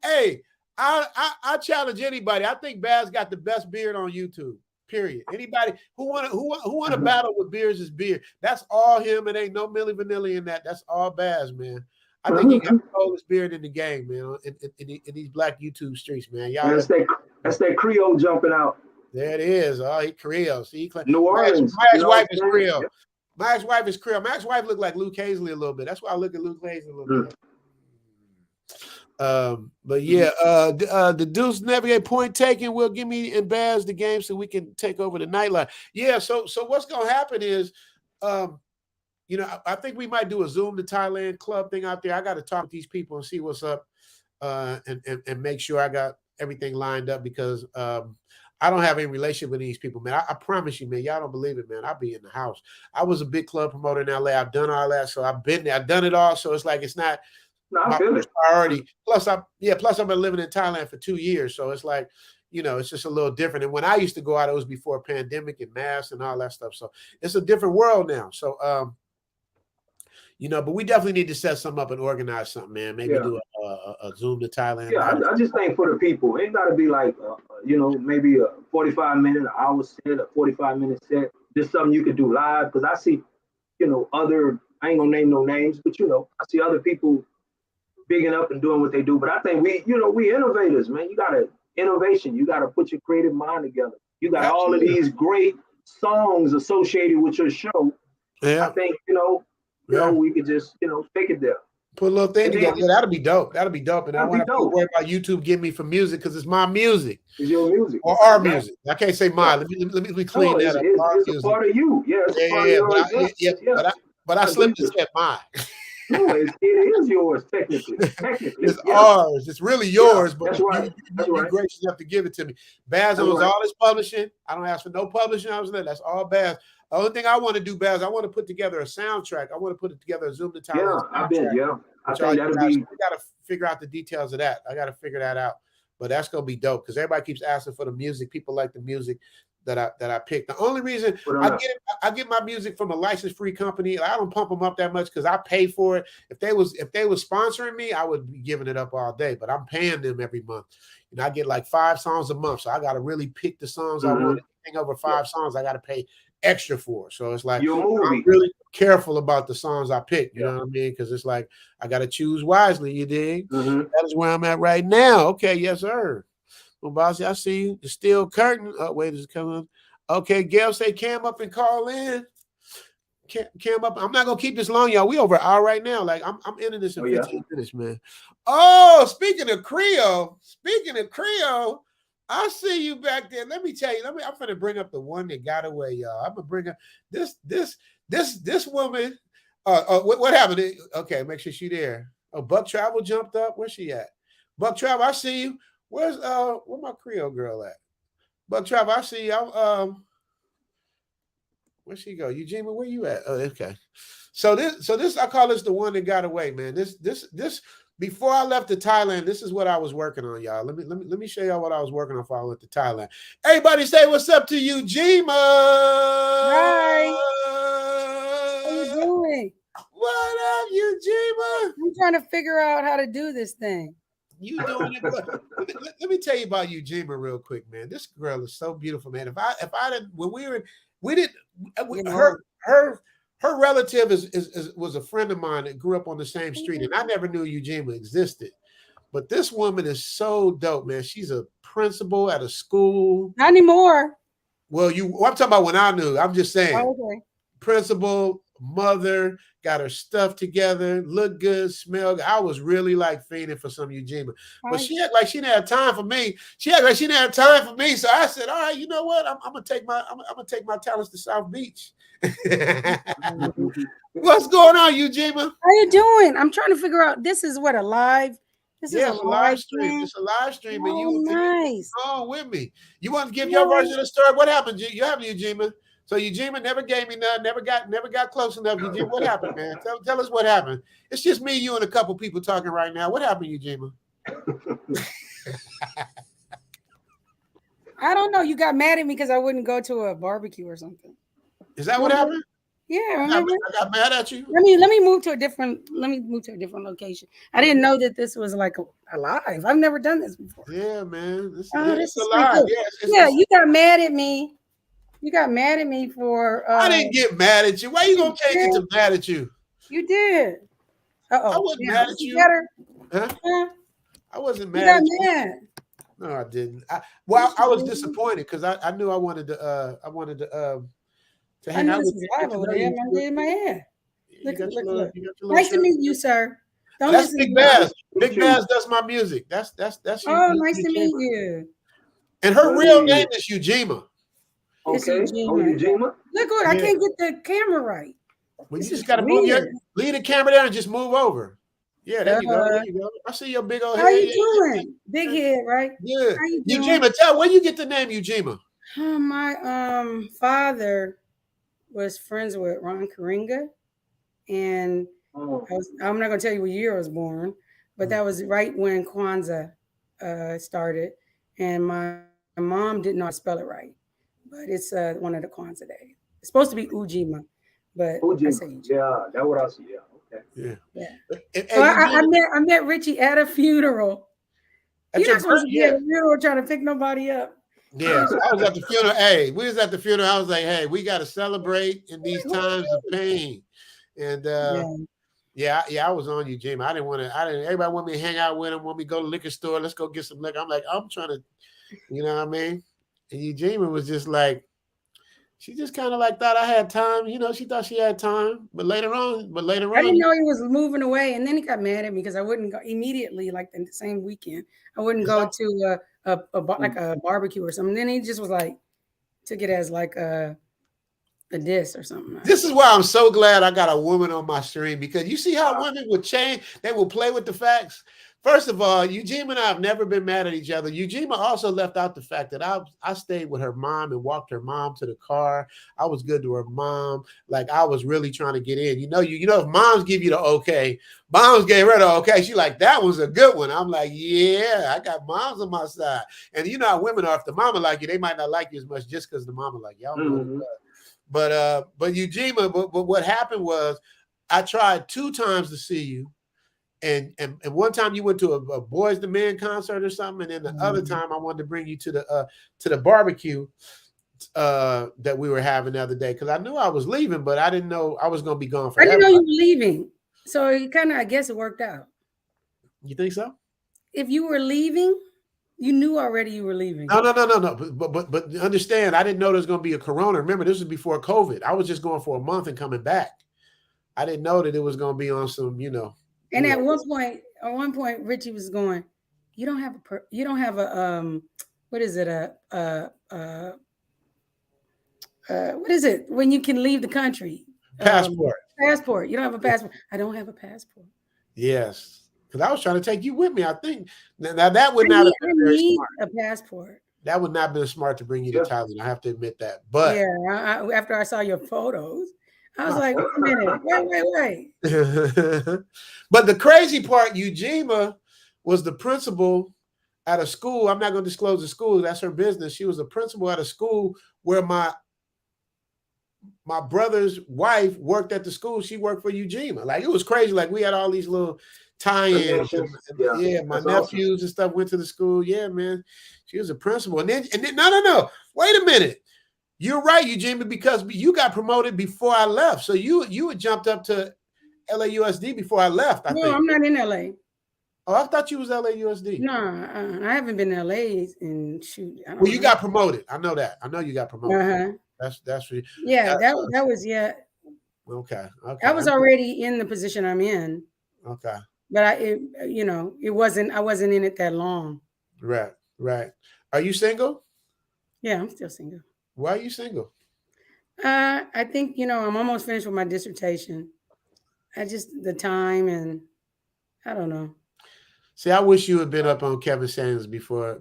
Hey, I challenge anybody. I think Baz got the best beard on YouTube. Period. Anybody who want to battle with beards is beard. That's all him. It ain't no Milli Vanilli in that. That's all Baz, man. I think he got the coldest beard in the game, man, in these black YouTube streets, man. Y'all, that's that Creole jumping out. There it is. Oh, he Creole. See, New Orleans. My ex-wife is Creole. Yep. My ex-wife is Creole. My ex-wife looked like Luke Hazley a little bit. That's why I look at Luke Hazley a little bit. But yeah, the Deuce Navigate point taken will give me and Baz the game so we can take over the nightlife. Yeah, so what's gonna happen is you know, I think we might do a Zoom to Thailand club thing out there. I got to talk to these people and see what's up and make sure I got everything lined up because I don't have any relationship with these people, man. I promise you, man. Y'all don't believe it, man. I'll be in the house. I was a big club promoter in LA. I've done all that. So I've been there. I've done it all. So it's like it's not my first priority. Plus, I've been living in Thailand for 2 years. So it's like, you know, it's just a little different. And when I used to go out, it was before pandemic and masks and all that stuff. So it's a different world now. So you know, but we definitely need to set something up and organize something, man. Maybe do a Zoom to Thailand. Yeah, I just think for the people, it ain't got to be like, you know, maybe a 45-minute, an hour set, a 45-minute set. Just something you could do live. Because I see, you know, I ain't going to name no names, but, you know, I see other people bigging up and doing what they do. But I think we innovators, man. You got to innovation. You got to put your creative mind together. You got all of these great songs associated with your show. Yeah. I think, you know, we could just, you know, take it there. Put a little thing together. Yeah, that'll be dope. That'll be dope. And I want to worry about YouTube getting me for music because it's my music. It's your music. Or our music. I can't say mine. Let me clean that up. It's a part of you. Yeah, it's part of your but I slipped and said mine. No, it is yours, technically. It's ours. It's really yours, but you're gracious enough to give it to me. Baz owns all his publishing. I don't ask for no publishing. That's all Baz. The only thing I want to do, Baz, I want to put together a soundtrack. I want to put together a Zoom to Thailand. I think that'll be. We got to figure out the details of that. I got to figure that out. But that's gonna be dope because everybody keeps asking for the music. People like the music. that I picked. The only reason I get my music from a license-free company. I don't pump them up that much because I pay for it. If they was sponsoring me, I would be giving it up all day. But I'm paying them every month. And I get like 5 songs a month, so I got to really pick the songs I want. Anything over 5 songs, I got to pay extra for. So it's like I'm really careful about the songs I pick. You know what I mean? Because it's like I got to choose wisely. You dig? That is where I'm at right now. Okay, yes, sir. Well, Bossy, I see you. The steel curtain. Oh, wait, is it coming? Okay, Gail, say Cam up and call in. Cam up. I'm not gonna keep this long, y'all. We over an hour right now. Like I'm ending this in 15 minutes, man. Oh, speaking of Creole, I see you back there. Let me tell you. I'm gonna bring up the one that got away, y'all. I'm gonna bring up this woman. What happened? Okay, make sure she there. Oh, Buck Travel jumped up. Where's she at? Buck Travel, I see you. Where's where my Creole girl at? Buck Travel, I see you. Where'd she go? Eugenia, where you at? Oh, okay. So this I call this the one that got away, man. This before I left to Thailand, this is what I was working on, y'all. Let me show y'all what I was working on before I went to Thailand. Everybody say what's up to Eugenia. Hi. How you doing? What up, Eugenia? I'm trying to figure out how to do this thing. You doing it? Let me tell you about Eugenia real quick, man. This girl is so beautiful, man. If I didn't, when we didn't, her relative was a friend of mine that grew up on the same street, and I never knew Eugenia existed. But this woman is so dope, man. She's a principal at a school. Not anymore. Well, I'm talking about when I knew. I'm just saying. Oh, okay. Principal, mother, got her stuff together, look good, smell good. I was really like fiending for some Eugenia. But she act like she didn't have time for me. So I said, all right, you know what? I'm gonna take my talents to South Beach. What's going on, Eugenia? How you doing? I'm trying to figure out. This is what, a live? This is a live stream. It's a live stream, and nice. Oh, with me. You want to give your version of the story? What happened? You have Eugenia. So Eugenia never gave me none, never got close enough. Eugenia, what happened, man? Tell us what happened. It's just me, you, and a couple people talking right now. What happened, Eugenia? I don't know. You got mad at me because I wouldn't go to a barbecue or something. Is that what happened? Yeah, remember? I got mad at you. Let me move to a different location. I didn't know that this was like a live. I've never done this before. Yeah, man. This is live. Yeah, you got mad at me. You got mad at me for. I didn't get mad at you. Why you gonna change it to mad at you? You did. I wasn't mad at you. Huh? I wasn't mad. You got at you. mad. No, I didn't. I was disappointed because I knew I wanted to hang out with you. I did my hair. Look. Nice to meet you, sir. That's Big Bass. Big Bass does my music. That's Oh, nice to meet you. And her real name is Eugenia. Okay. Eugenia. Look what I can't get the camera right. Well, you just gotta leave the camera down and just move over. Yeah, there you go. There you go. I see your big old head. How you doing? Big head, right? Good. Eugenia, where you get the name Eugenia? Oh, my father was friends with Ron Karinga, and I'm not gonna tell you what year I was born, but that was right when Kwanzaa started, and my mom didn't know how to spell it right. But it's one of the Kwanzaa days. It's supposed to be Ujima, but I say Ujima. Yeah, that's what I see. Yeah, okay. Yeah. So I met Richie at a funeral. You're not supposed to be at a funeral trying to pick nobody up. Yeah, I was at the funeral. Hey, we was at the funeral. I was like, hey, we got to celebrate in these times of pain. And I was on Eugenia. I didn't. Everybody want me to hang out with them. Want me to go to the liquor store? Let's go get some liquor. I'm like, I'm trying to, you know what I mean? And Eugenia was just like, she just kind of like thought I had time. You know, she thought she had time. But later on. I didn't know he was moving away. And then he got mad at me because I wouldn't go immediately, like the same weekend. I wouldn't go to like a barbecue or something. Then he just was like, took it as like a diss or something. This is why I'm so glad I got a woman on my stream, because you see how women will change. They will play with the facts. First of all, Eugene and I have never been mad at each other. Eugene also left out the fact that I stayed with her mom and walked her mom to the car. I was good to her mom. Like I was really trying to get in. You know, if moms give you the okay, moms gave her the okay. She like, that was a good one. I'm like, yeah, I got moms on my side. And you know how women are, if the mama like you, they might not like you as much just because the mama like y'all. Mm-hmm. But Eugene, but what happened was I tried 2 times to see you. And one time you went to a Boys to Men concert or something, and then the other time I wanted to bring you to the barbecue that we were having the other day because I knew I was leaving, but I didn't know I was going to be gone forever. I didn't know you were leaving, so it kind of, I guess, it worked out. You think so? If you were leaving, you knew already you were leaving. No. But understand, I didn't know there was going to be a corona. Remember, this was before COVID. I was just going for a month and coming back. I didn't know that it was going to be on some, And at one point, Richie was going, "You don't have what is it? What is it when you can leave the country? Passport. Passport. You don't have a passport. I don't have a passport. Yes, because I was trying to take you with me. I think now that would not have been very smart. A passport. That would not have been smart to bring you to Thailand. I have to admit that. But yeah, after I saw your photos, I was like, wait a minute, wait. But the crazy part, Eugenia was the principal at a school. I'm not going to disclose the school. That's her business. She was a principal at a school where my brother's wife worked at the school. She worked for Eugenia. Like, it was crazy. Like, we had all these little tie-ins. Yeah, my nephews awesome. And stuff went to the school. Yeah, man. She was a principal. And then no. Wait a minute. You're right, Eugenia, because you got promoted before I left. So you had jumped up to LAUSD before I left, I think. I'm not in LA. Oh, I thought you was LAUSD. No, I haven't been in LA and shoot. Well, you got promoted. I know that. I know you got promoted. That's for you. Yeah, that was Okay. I was already in the position I'm in. Okay. But it wasn't. I wasn't in it that long. Right. Are you single? Yeah, I'm still single. Why are you single? I think I'm almost finished with my dissertation. The time and I don't know. See, I wish you had been up on Kevin Samuels before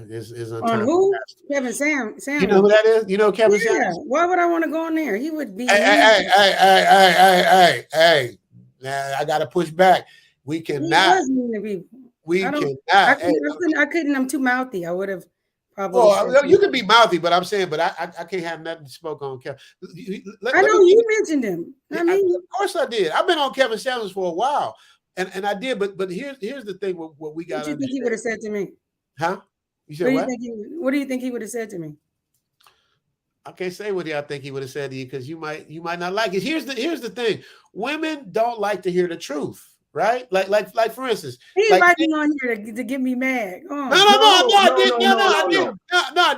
his on who? Kevin Samuels. You know who that is? You know Kevin Samuels? Why would I want to go on there? He would be. Hey! Now I got to push back. We cannot. We cannot. I couldn't. I'm too mouthy. I would have probably. Oh, you can be mouthy, but I'm saying, but I can't have nothing to spoke on Kevin. I know you mentioned him. Of course I did. I've been on Kevin Samuels for a while. And I did, but here's the thing. What we got. What do you think he would have said to me? Huh? You said what? What do you think he would have said to me? I can't say what I think he would have said to you because you might not like it. Here's the thing. Women don't like to hear the truth, right? Like for instance, he invited me on here to get me mad. No, I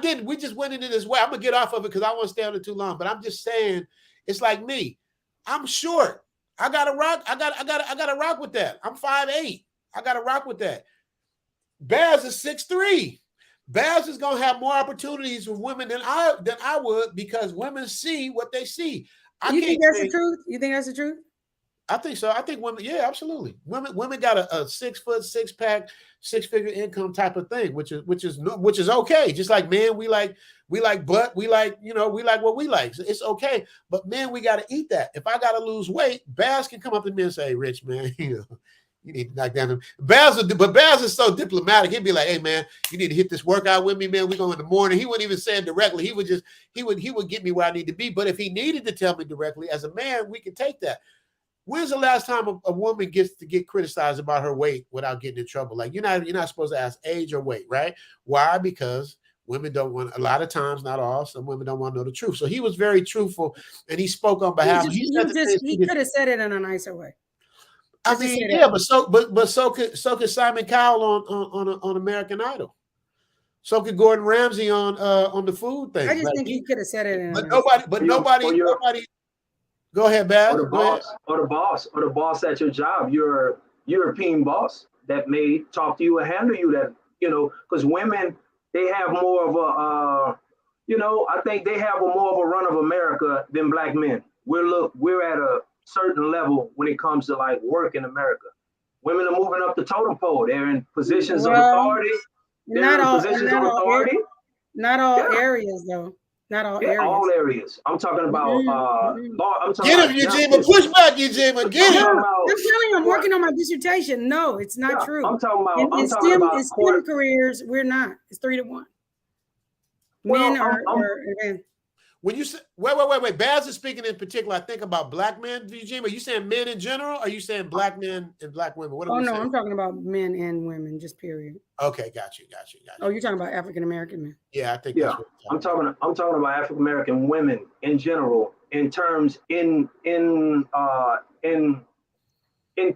didn't. We just went into this way. I'm gonna get off of it because I won't stay on it too long. But I'm just saying, it's like me. I'm short. I gotta rock with that. I'm 5'8". I gotta rock with that. Baz is 6'3". Baz is gonna have more opportunities with women than I would because women see what they see. You think that's the truth? You think that's the truth? I think so. I think women, yeah, absolutely. Women got a 6 foot, 6-pack, 6-figure income type of thing, which is okay. Just like men, we like butt, we like what we like. So it's okay. But men, we got to eat that. If I got to lose weight, Baz can come up to me and say, "Hey, Rich, man, you need to knock down him." Baz is so diplomatic. He'd be like, "Hey, man, you need to hit this workout with me, man. We go in the morning." He wouldn't even say it directly. He would get me where I need to be. But if he needed to tell me directly, as a man, we can take that. When's the last time a woman gets to get criticized about her weight without getting in trouble? Like you're not supposed to ask age or weight, right? Why? Because women don't want, a lot of times, not all, some women don't want to know the truth. So he was very truthful and he spoke on behalf. He could have said it in a nicer way. I mean, yeah, but so could Simon Cowell on American Idol. So could Gordon Ramsay on the food thing. I just think he could have said it. But nobody. Go ahead, Baz. Or the boss at your job, your European boss that may talk to you and handle you that, because women, they have more of a, I think they have more of a run of America than black men. We're at a certain level when it comes to like work in America. Women are moving up the totem pole. They're in positions of authority. Not all areas though. Not all areas. All areas. I'm talking about. I'm talking Get about him, Eugene. Push back, Eugene. Get him. I'm telling you, I'm working on my dissertation. No, it's not true. I'm talking about. In STEM careers, we're not. It's 3-1. Men are. When you say wait, Baz is speaking in particular. I think about black men, Eugene. Are you saying men in general? Or are you saying black men and black women? What are we saying? I'm talking about men and women, just period. Okay, got you. Oh, you're talking about African American men. Yeah, I think. Yeah, I'm talking about African American women in general, in terms in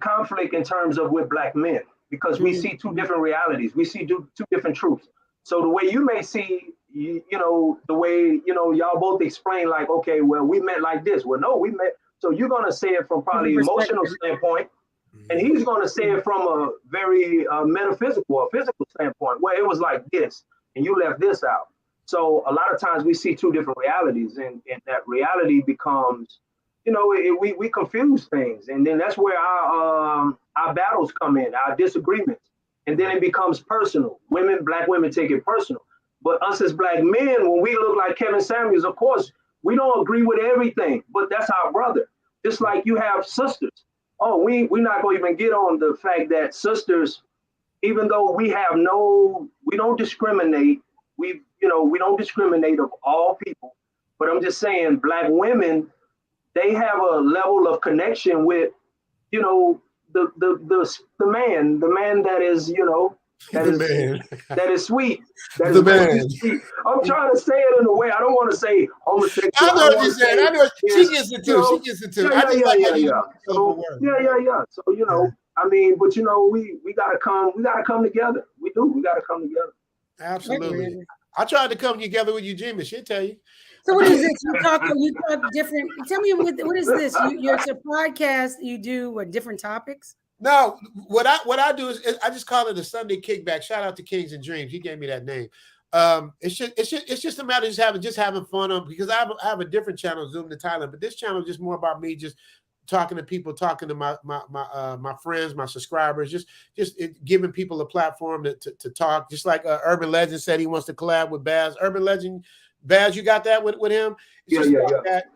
conflict in terms of with black men, because we see two different realities. We see two different truths. So the way you may see. You know, the way, y'all both explain like, okay, well, we met like this. Well, no, we met. So you're going to say it from probably emotional standpoint, and he's going to say it from a very metaphysical or physical standpoint, where it was like this, and you left this out. So a lot of times we see two different realities, and that reality becomes, we confuse things. And then that's where our battles come in, our disagreements. And then it becomes personal. Black women take it personal. But us as black men, when we look like Kevin Samuels, of course, we don't agree with everything, but that's our brother. Just like you have sisters. Oh, we're not going to even get on the fact that sisters, even though we don't discriminate. We don't discriminate of all people. But I'm just saying, black women, they have a level of connection with, the man that is, that is sweet. That is man. Sweet. I'm trying to say it in a way. I don't want to say homosexual. I know what you're saying. I know she gets it too. She gets it too. Yeah. So, yeah. So I mean, but we gotta come together. We do. We gotta come together. Absolutely. I tried to come together with Eugene, but she'll tell you. So what is this? You talk different. Tell me what is this? It's a podcast. You do what different topics? No, what I do is I just call it a Sunday kickback. Shout out to Kings and Dreams. He gave me that name. It's just a matter of just having fun on, because I have a different channel, Zoom to Thailand, but this channel is just more about me just talking to people, talking to my friends, my subscribers, just giving people a platform to talk. Just like Urban Legend said, he wants to collab with Baz. Urban Legend, Baz, you got that with him? Yeah.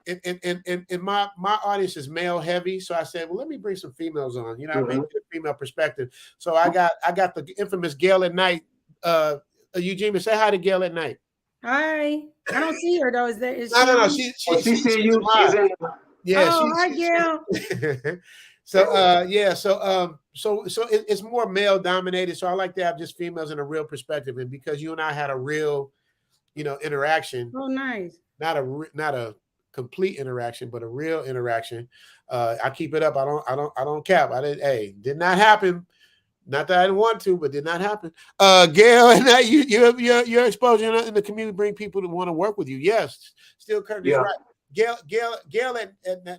And my audience is male heavy, so I said, well, let me bring some females on. You know what I mean? The female perspective. So I got the infamous Gail at Night. Eugene, say hi to Gail at Night. Hi. I don't see her though. No. She see you. She's in. Yeah. Hi, Gail. So it's more male dominated. So I like to have just females in a real perspective, and because you and I had a real, interaction. Oh, nice. Not a complete interaction, but a real interaction. I keep it up. I don't cap. Did not happen. Not that I didn't want to, but did not happen. Gail, and your exposure in the community bring people to want to work with you. Yes, still Curtis is right. Gail at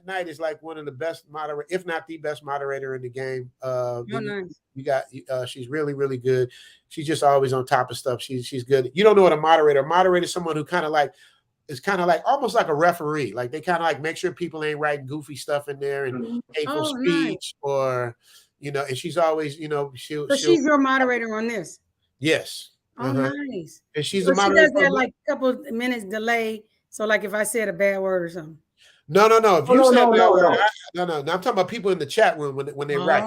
Night is like one of the best moderator, if not the best moderator in the game. Nice. You got she's really, really good. She's just always on top of stuff. She's good. You don't know what a moderator is someone who is kind of like almost like a referee. Like they kind of like make sure people ain't writing goofy stuff in there and hateful speech or and she's always, she's your moderator on this. Yes. Oh, nice. And she's a moderator. She does that like a couple of minutes delay. So like if I said a bad word or something. No. If you said no. I'm talking about people in the chat room when they write,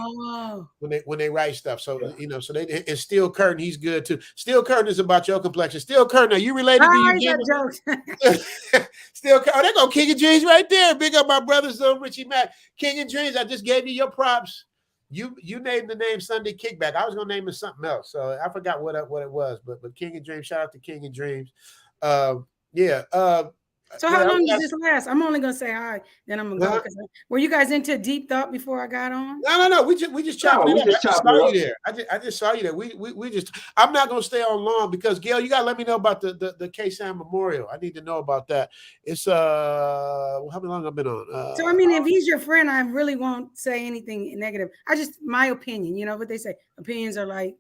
when they write stuff. So so they and Steel Curtin, he's good too. Steel Curtin is about your complexion. Steel Curtin, are you related to you? Steel Curtin, there go King of Dreams right there. Big up my brothers, Richie Mack. King of Dreams, I just gave you your props. You named the name Sunday Kickback. I was gonna name it something else, so I forgot what it was. But King of Dreams, shout out to King of Dreams. So how long does this last? I'm only gonna say hi, then I'm gonna go. Were you guys into deep thought before I got on? No. We just chopping it up. I just saw you there. I just saw you there. We just. I'm not gonna stay on long because Gail, you gotta let me know about the K-Sam Memorial. I need to know about that. It's how long I've been on. So I mean, if he's your friend, I really won't say anything negative. My opinion. You know what they say? Opinions are like.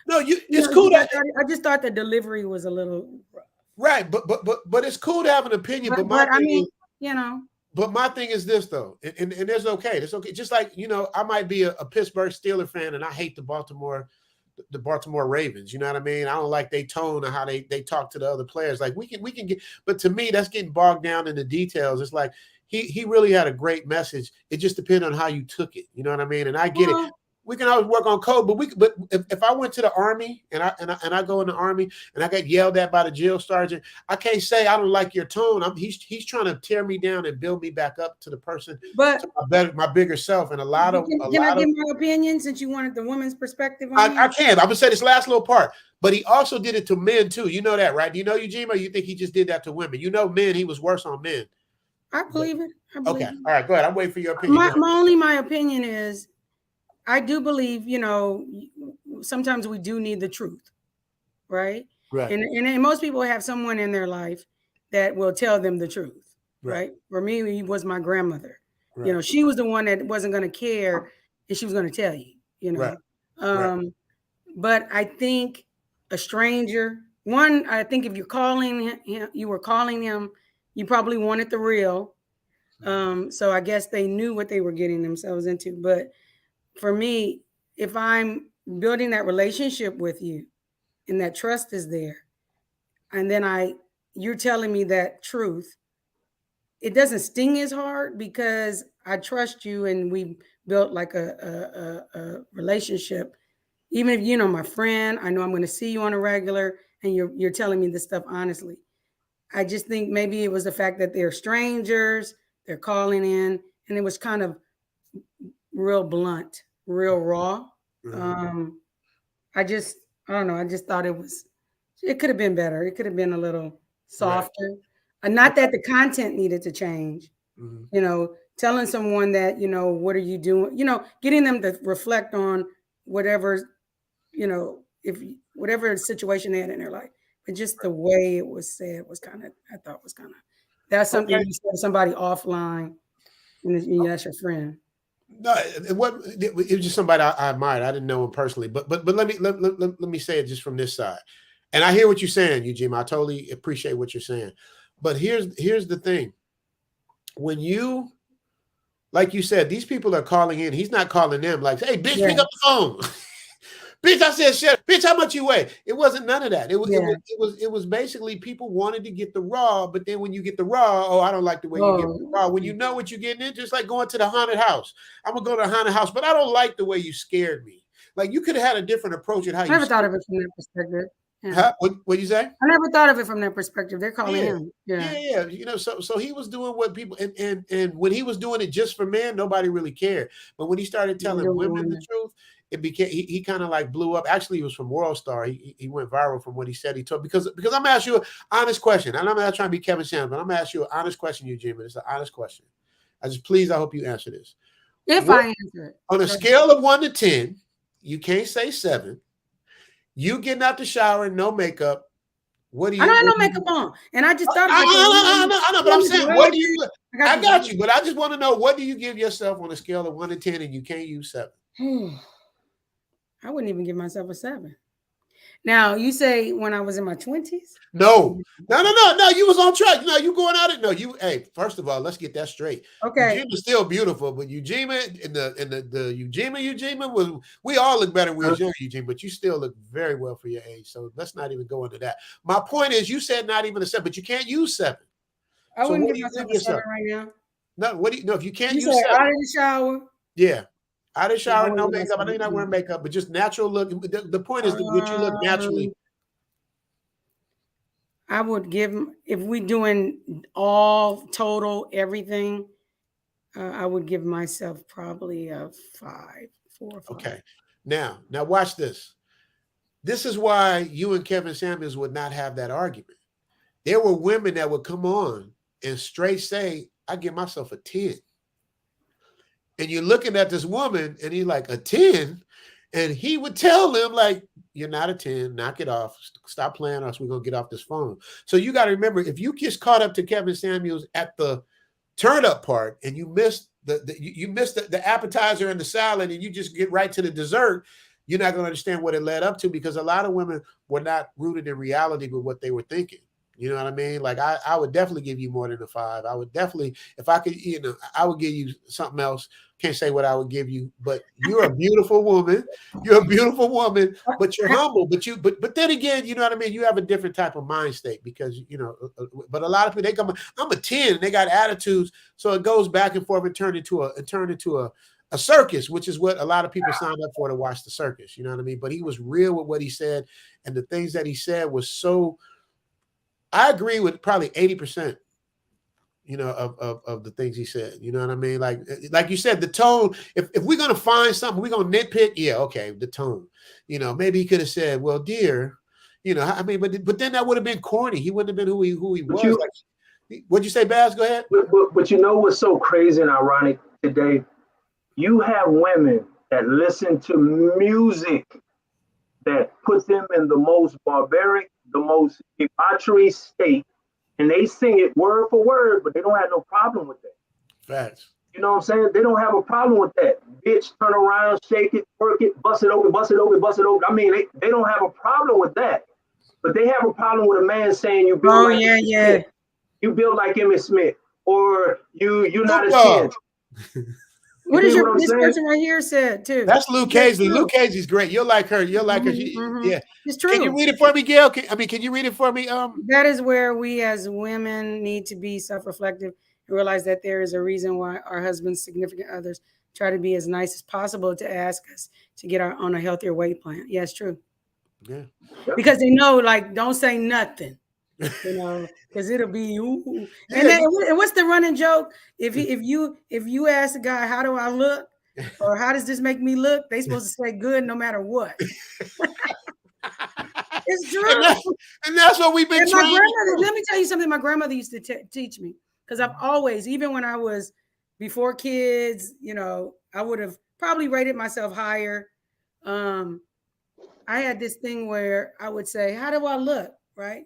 No, it's cool. I just thought the delivery was a little. Right, but it's cool to have an opinion. But my opinion, I mean, But my thing is this though, and it's okay. It's okay. Just like, you know, I might be a Pittsburgh Steelers fan and I hate the Baltimore Ravens. You know what I mean? I don't like their tone or how they talk to the other players. Like we can get, but to me, that's getting bogged down in the details. It's like he really had a great message. It just depends on how you took it. You know what I mean? And I get it. We can always work on code, but if I went to the Army and I go in the Army and I got yelled at by the drill sergeant, I can't say I don't like your tone. He's trying to tear me down and build me back up to the person, but to my bigger self. And can I give my opinion since you wanted the women's perspective? I can. I'm gonna say this last little part, but he also did it to men too. You know that, right? Do you know Eugene, or you think he just did that to women? You know, men, he was worse on men. I believe it. Okay, all right, go ahead. I'm waiting for your opinion. My opinion is, I do believe, you know, sometimes we do need the truth, right? Right. And most people have someone in their life that will tell them the truth, right? For me, it was my grandmother. Right. You know, she was the one that wasn't going to care, and she was going to tell you, you know. Right. But I think a stranger, I think if you're calling him, you were calling him, you probably wanted the real. So I guess they knew what they were getting themselves into. But for me, if I'm building that relationship with you and that trust is there, and then you're telling me that truth, it doesn't sting as hard because I trust you and we built like a relationship. Even if you know my friend, I know I'm going to see you on a regular, and you're telling me this stuff honestly. I just think maybe it was the fact that they're strangers, they're calling in, and it was kind of real blunt, real raw. I don't know. I just thought it could have been better. It could have been a little softer. And not that the content needed to change, you know, telling someone that, you know, what are you doing? You know, getting them to reflect on whatever, you know, whatever situation they had in their life. But just the way it was said was that's something you said to somebody offline, and that's your friend. No, it was just somebody I admired. I didn't know him personally, but let me say it just from this side. And I hear what you're saying, Eugene. I totally appreciate what you're saying. But here's the thing. When you, like you said, these people are calling in. He's not calling them like, hey, bitch, pick up the phone. Bitch, I said shit. Bitch, how much you weigh? It wasn't none of that. It was basically people wanted to get the raw, but then when you get the raw, I don't like the way you get the raw. When you know what you're getting into, it's like going to the haunted house. I'm gonna go to the haunted house, but I don't like the way you scared me. Like you could have had a different approach at how you. I never thought of it from that perspective. Yeah. Huh? What you say? I never thought of it from that perspective. They're calling him. Yeah. You know, so he was doing what people and when he was doing it just for men, nobody really cared. But when he started telling women the truth, it became he kind of like blew up. Actually, he was from World Star. He went viral from what he said. He told because I'm gonna ask you an honest question, and I'm not trying to be Kevin Sanders, but I'm gonna ask you an honest question, Eugene. But it's an honest question. I hope you answer this. I answer it on a scale of 1 to 10, you can't say 7. You getting out the shower, no makeup. What do you? I don't have no makeup on, and I just thought. I know, but I'm saying, what do you? I got you, but I just want to know what do you give yourself on a scale of 1 to 10, and you can't use 7. I wouldn't even give myself a 7. Now you say when I was in my 20s? No. You was on track. No, you going out it. No, you. Hey, first of all, let's get that straight. Okay, Eugene's still beautiful, but Eugene and the Eugene was. We all look better when we was young, Eugene, but you still look very well for your age. So let's not even go into that. My point is, you said not even a 7, but you can't use 7. I wouldn't give myself a 7 right now. No, what do you? No, if you can't use 7, out of the shower. Yeah. Out of the shower, no makeup. I know you're not wearing makeup, but just natural look. The point is would you look naturally? I would give, if we doing all total everything, I would give myself probably a 5, 4 or 5. Okay. Now watch this. This is why you and Kevin Samuels would not have that argument. There were women that would come on and straight say, I give myself a 10. And you're looking at this woman and he's like, a 10? And he would tell them like, you're not a 10, knock it off. Stop playing or else we're going to get off this phone. So you got to remember, if you just caught up to Kevin Samuels at the turn up part and you missed the appetizer and the salad and you just get right to the dessert, you're not going to understand what it led up to because a lot of women were not rooted in reality with what they were thinking. You know what I mean? Like I would definitely give you more than a 5. I would definitely, if I could, I would give you something else. Can't say what I would give you, but you're a beautiful woman. You're a beautiful woman, but you're humble. But then again, you know what I mean? You have a different type of mind state because, but a lot of people, they come, I'm a 10 and they got attitudes. So it goes back and forth and turn into a circus, which is what a lot of people sign up for, to watch the circus. You know what I mean? But he was real with what he said. And the things that he said was so, I agree with probably 80%, of the things he said. You know what I mean? Like you said, the tone, if we're going to find something, we're going to nitpick. Yeah. Okay. The tone, maybe he could have said, well, dear, I mean, but then that would have been corny. He wouldn't have been who he was. What'd you say, Baz? Go ahead. But you know what's so crazy and ironic today? You have women that listen to music that puts them in the most barbaric, the most debauchery state, and they sing it word for word, but they don't have no problem with that. Facts. You know what I'm saying? They don't have a problem with that. Bitch, turn around, shake it, work it, bust it open, bust it open, bust it open. I mean, they don't have a problem with that. But they have a problem with a man saying you build Smith. You build like Emmitt Smith, or you're not a 10. What is this person right here said too? That's Luke Casey. Luke Casey's great. You'll like her. You'll like her. Yeah, it's true. Can you read it for me, Gail? Can you read it for me? That is where we as women need to be self-reflective and realize that there is a reason why our husbands, significant others, try to be as nice as possible to ask us to get on a healthier weight plan. Yeah, it's true. Yeah, because they know, like, don't say nothing. Because it'll be ooh. And then what's the running joke? If you ask the guy, how do I look, or how does this make me look, they supposed to say good no matter what. It's true. And that's what we've been trying. Let me tell you something my grandmother used to teach me, because I've always, even when I was before kids, I would have probably rated myself higher. I had this thing where I would say, how do I look, right?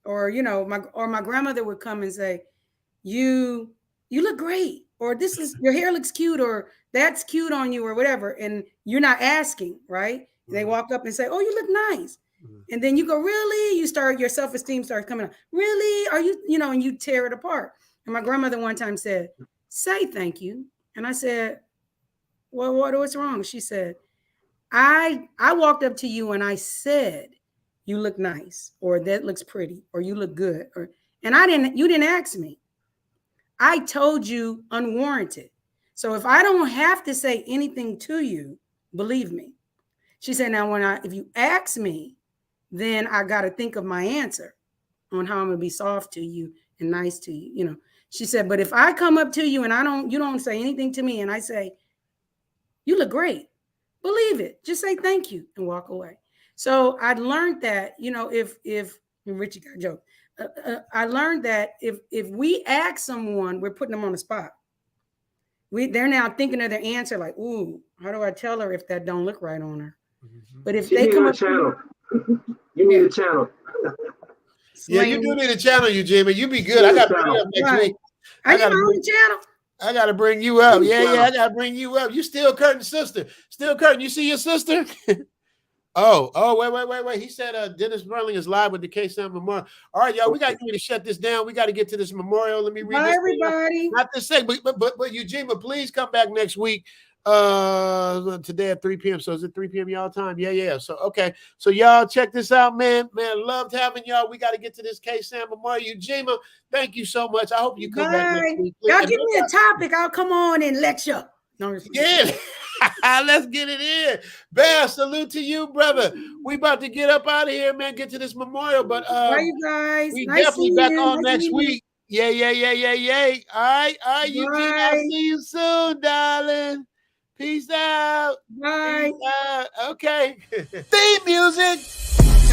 Or, my grandmother would come and say, you look great, or your hair looks cute, or that's cute on you, or whatever. And you're not asking, right? Mm-hmm. They walk up and say, oh, you look nice. Mm-hmm. And then you go, really? Your self-esteem starts coming up. Really? Are you, and you tear it apart. And my grandmother one time said, say thank you. And I said, well, what's wrong? She said, I walked up to you and I said, you look nice, or that looks pretty, or you look good, and you didn't ask me. I told you unwarranted. So if I don't have to say anything to you, believe me. She said, now if you ask me, then I got to think of my answer on how I'm going to be soft to you and nice to you. She said, but if I come up to you and you don't say anything to me, and I say, you look great, believe it. Just say thank you and walk away. So I learned that, if Richie got a joke, I learned that if we ask someone, we're putting them on the spot. They're now thinking of their answer, like, ooh, how do I tell her if that don't look right on her? Mm-hmm. But if they come up, you need a channel. Yeah, you do need a channel, you Jimmy. You be good. I got to bring you up next week. I got a channel. I got to bring you up. Yeah, I got to bring you up. You still Curtin's sister. Still Curtin. You see your sister? Oh, wait. He said Dennis Merling is live with the K-Sound Memorial. All right, y'all, we got to shut this down. We got to get to this memorial. Let me read this. Everybody. Not to say, but Eugene, please come back next week. Today at 3 p.m. So is it 3 p.m. y'all time? Yeah. So, okay. So y'all check this out, man. Loved having y'all. We got to get to this K-Sound Memorial. Eugene, thank you so much. I hope you come back next week. Y'all give me a topic. I'll come on and lecture. Yeah. Let's get it in. Bear, salute to you, brother. We about to get up out of here, man. Get to this memorial, but bye, you guys. We definitely back on next week. Yeah. All right, Eugene. I'll see you soon, darling. Peace out. Bye. Peace out. Okay. Theme music.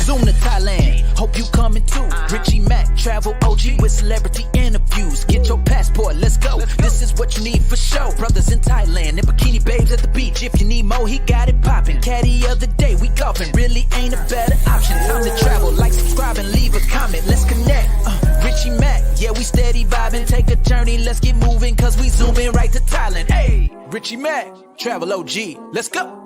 Zoom to Thailand. Hope you coming too. Richie Mac, travel OG with celebrity interviews. Get your passport, let's go. This is what you need for show. Brothers in Thailand and bikini babes at the beach. If you need more, he got it popping. Caddy of the day, we golfing. Really ain't a better option. Time to travel, like, subscribe, and leave a comment. Let's connect. Richie Mac, yeah, we steady vibing. Take a journey, let's get moving, cause we zooming right to Thailand. Hey, Richie Mac, travel OG, let's go.